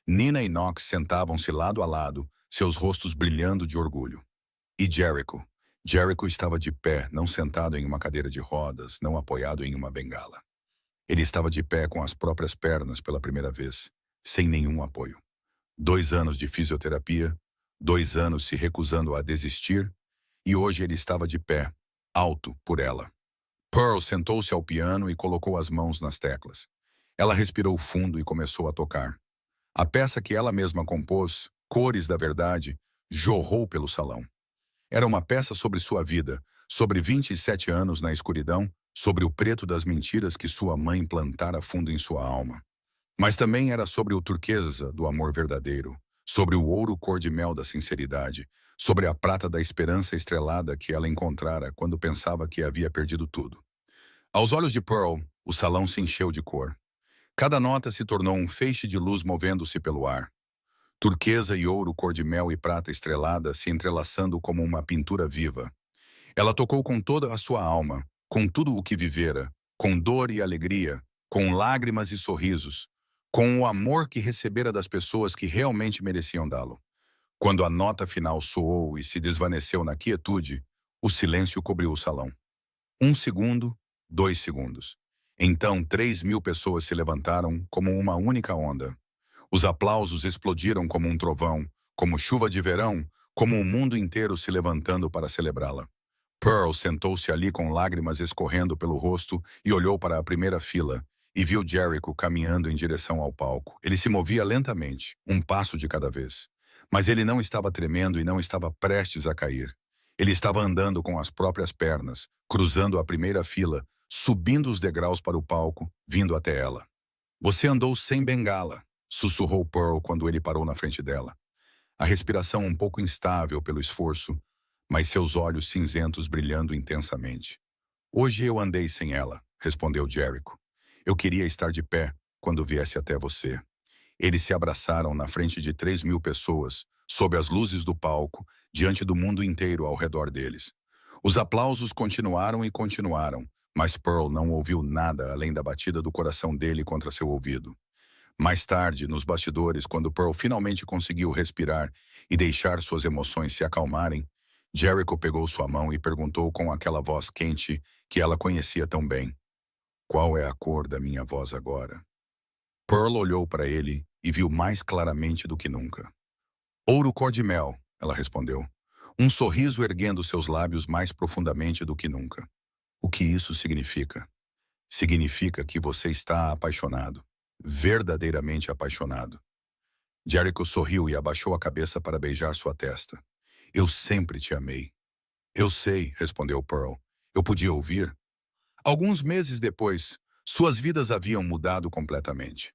Nina e Knox sentavam-se lado a lado, seus rostos brilhando de orgulho. E Jericho? Jericho estava de pé, não sentado em uma cadeira de rodas, não apoiado em uma bengala. Ele estava de pé com as próprias pernas pela primeira vez, sem nenhum apoio. 2 anos de fisioterapia, 2 anos se recusando a desistir, e hoje ele estava de pé, alto por ela. Pearl sentou-se ao piano e colocou as mãos nas teclas. Ela respirou fundo e começou a tocar. A peça que ela mesma compôs, Cores da Verdade, jorrou pelo salão. Era uma peça sobre sua vida, sobre 27 anos na escuridão, sobre o preto das mentiras que sua mãe plantara fundo em sua alma. Mas também era sobre o turquesa do amor verdadeiro, sobre o ouro cor-de-mel da sinceridade, sobre a prata da esperança estrelada que ela encontrara quando pensava que havia perdido tudo. Aos olhos de Pearl, o salão se encheu de cor. Cada nota se tornou um feixe de luz movendo-se pelo ar. Turquesa e ouro cor-de-mel e prata estrelada se entrelaçando como uma pintura viva. Ela tocou com toda a sua alma, com tudo o que vivera, com dor e alegria, com lágrimas e sorrisos, com o amor que recebera das pessoas que realmente mereciam dá-lo. Quando a nota final soou e se desvaneceu na quietude, o silêncio cobriu o salão. 1 segundo, 2 segundos. Então 3.000 pessoas se levantaram como uma única onda. Os aplausos explodiram como um trovão, como chuva de verão, como o mundo inteiro se levantando para celebrá-la. Pearl sentou-se ali com lágrimas escorrendo pelo rosto e olhou para a primeira fila, e viu Jericho caminhando em direção ao palco. Ele se movia lentamente, um passo de cada vez. Mas ele não estava tremendo e não estava prestes a cair. Ele estava andando com as próprias pernas, cruzando a primeira fila, subindo os degraus para o palco, vindo até ela. "Você andou sem bengala", sussurrou Pearl quando ele parou na frente dela. A respiração um pouco instável pelo esforço, mas seus olhos cinzentos brilhando intensamente. "Hoje eu andei sem ela", respondeu Jericho. "Eu queria estar de pé quando viesse até você." Eles se abraçaram na frente de 3.000 pessoas, sob as luzes do palco, diante do mundo inteiro ao redor deles. Os aplausos continuaram e continuaram, mas Pearl não ouviu nada além da batida do coração dele contra seu ouvido. Mais tarde, nos bastidores, quando Pearl finalmente conseguiu respirar e deixar suas emoções se acalmarem, Jericho pegou sua mão e perguntou com aquela voz quente que ela conhecia tão bem. Qual é a cor da minha voz agora? Pearl olhou para ele e viu mais claramente do que nunca. Ouro cor de mel, ela respondeu. Um sorriso erguendo seus lábios mais profundamente do que nunca. O que isso significa? Significa que você está apaixonado. Verdadeiramente apaixonado. Jericho sorriu e abaixou a cabeça para beijar sua testa. Eu sempre te amei. Eu sei, respondeu Pearl. Eu podia ouvir. Alguns meses depois, suas vidas haviam mudado completamente.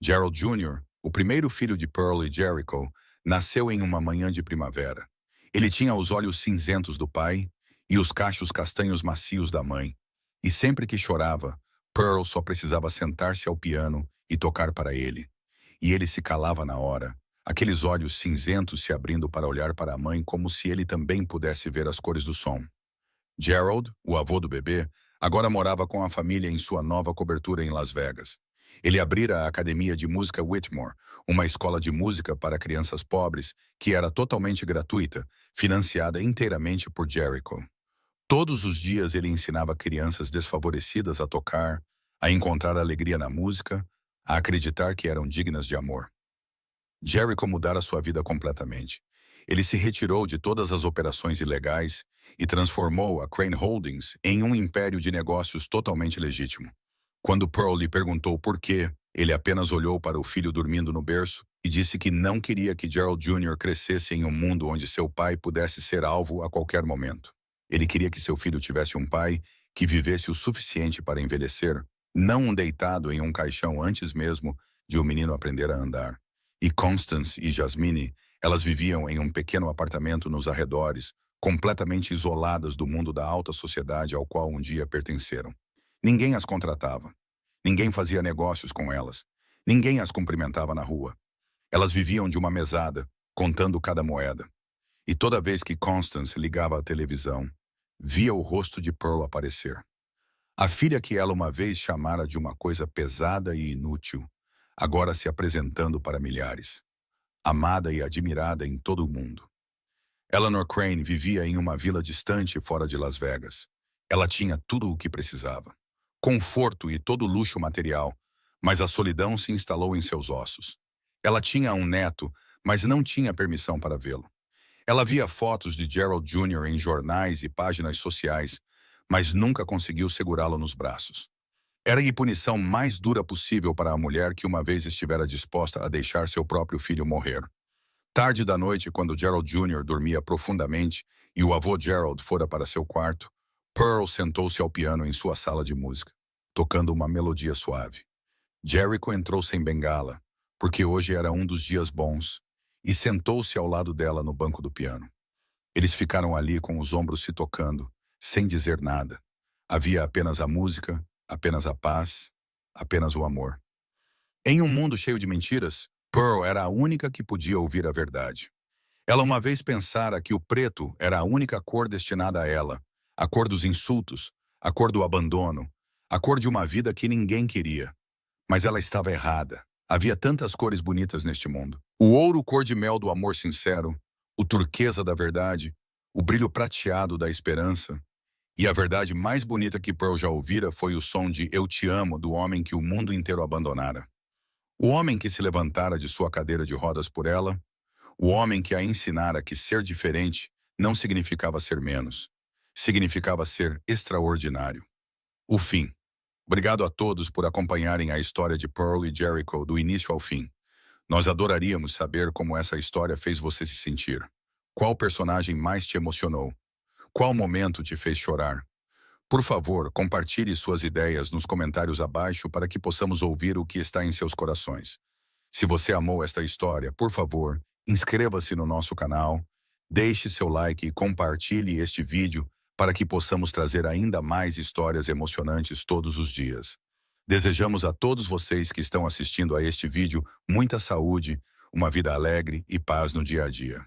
Gerald Jr., o primeiro filho de Pearl e Jericho, nasceu em uma manhã de primavera. Ele tinha os olhos cinzentos do pai e os cachos castanhos macios da mãe. E sempre que chorava, Pearl só precisava sentar-se ao piano e tocar para ele. E ele se calava na hora, aqueles olhos cinzentos se abrindo para olhar para a mãe como se ele também pudesse ver as cores do som. Gerald, o avô do bebê, agora morava com a família em sua nova cobertura em Las Vegas. Ele abrira a Academia de Música Whitmore, uma escola de música para crianças pobres que era totalmente gratuita, financiada inteiramente por Jericho. Todos os dias ele ensinava crianças desfavorecidas a tocar, a encontrar alegria na música, a acreditar que eram dignas de amor. Jericho mudara sua vida completamente. Ele se retirou de todas as operações ilegais e transformou a Crane Holdings em um império de negócios totalmente legítimo. Quando Pearl lhe perguntou por quê, ele apenas olhou para o filho dormindo no berço e disse que não queria que Gerald Jr. crescesse em um mundo onde seu pai pudesse ser alvo a qualquer momento. Ele queria que seu filho tivesse um pai que vivesse o suficiente para envelhecer, não um deitado em um caixão antes mesmo de o menino aprender a andar. E Constance e Jasmine, elas viviam em um pequeno apartamento nos arredores, completamente isoladas do mundo da alta sociedade ao qual um dia pertenceram. Ninguém as contratava. Ninguém fazia negócios com elas. Ninguém as cumprimentava na rua. Elas viviam de uma mesada, contando cada moeda. E toda vez que Constance ligava à televisão, via o rosto de Pearl aparecer. A filha que ela uma vez chamara de uma coisa pesada e inútil, agora se apresentando para milhares. Amada e admirada em todo o mundo. Eleanor Crane vivia em uma vila distante fora de Las Vegas. Ela tinha tudo o que precisava. Conforto e todo luxo material, mas a solidão se instalou em seus ossos. Ela tinha um neto, mas não tinha permissão para vê-lo. Ela via fotos de Gerald Jr. em jornais e páginas sociais, mas nunca conseguiu segurá-lo nos braços. Era a punição mais dura possível para a mulher que uma vez estivera disposta a deixar seu próprio filho morrer. Tarde da noite, quando Gerald Jr. dormia profundamente e o avô Gerald fora para seu quarto, Pearl sentou-se ao piano em sua sala de música, tocando uma melodia suave. Jericho entrou sem bengala, porque hoje era um dos dias bons, e sentou-se ao lado dela no banco do piano. Eles ficaram ali com os ombros se tocando, sem dizer nada. Havia apenas a música, apenas a paz, apenas o amor. Em um mundo cheio de mentiras, Pearl era a única que podia ouvir a verdade. Ela uma vez pensara que o preto era a única cor destinada a ela, a cor dos insultos, a cor do abandono, a cor de uma vida que ninguém queria. Mas ela estava errada. Havia tantas cores bonitas neste mundo. O ouro cor de mel do amor sincero, o turquesa da verdade, o brilho prateado da esperança. E a verdade mais bonita que Pearl já ouvira foi o som de Eu Te Amo do homem que o mundo inteiro abandonara. O homem que se levantara de sua cadeira de rodas por ela, o homem que a ensinara que ser diferente não significava ser menos, significava ser extraordinário. O fim. Obrigado a todos por acompanharem a história de Pearl e Jericho do início ao fim. Nós adoraríamos saber como essa história fez você se sentir. Qual personagem mais te emocionou? Qual momento te fez chorar? Por favor, compartilhe suas ideias nos comentários abaixo para que possamos ouvir o que está em seus corações. Se você amou esta história, por favor, inscreva-se no nosso canal, deixe seu like e compartilhe este vídeo para que possamos trazer ainda mais histórias emocionantes todos os dias. Desejamos a todos vocês que estão assistindo a este vídeo muita saúde, uma vida alegre e paz no dia a dia.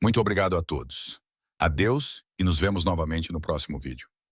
Muito obrigado a todos. Adeus e nos vemos novamente no próximo vídeo.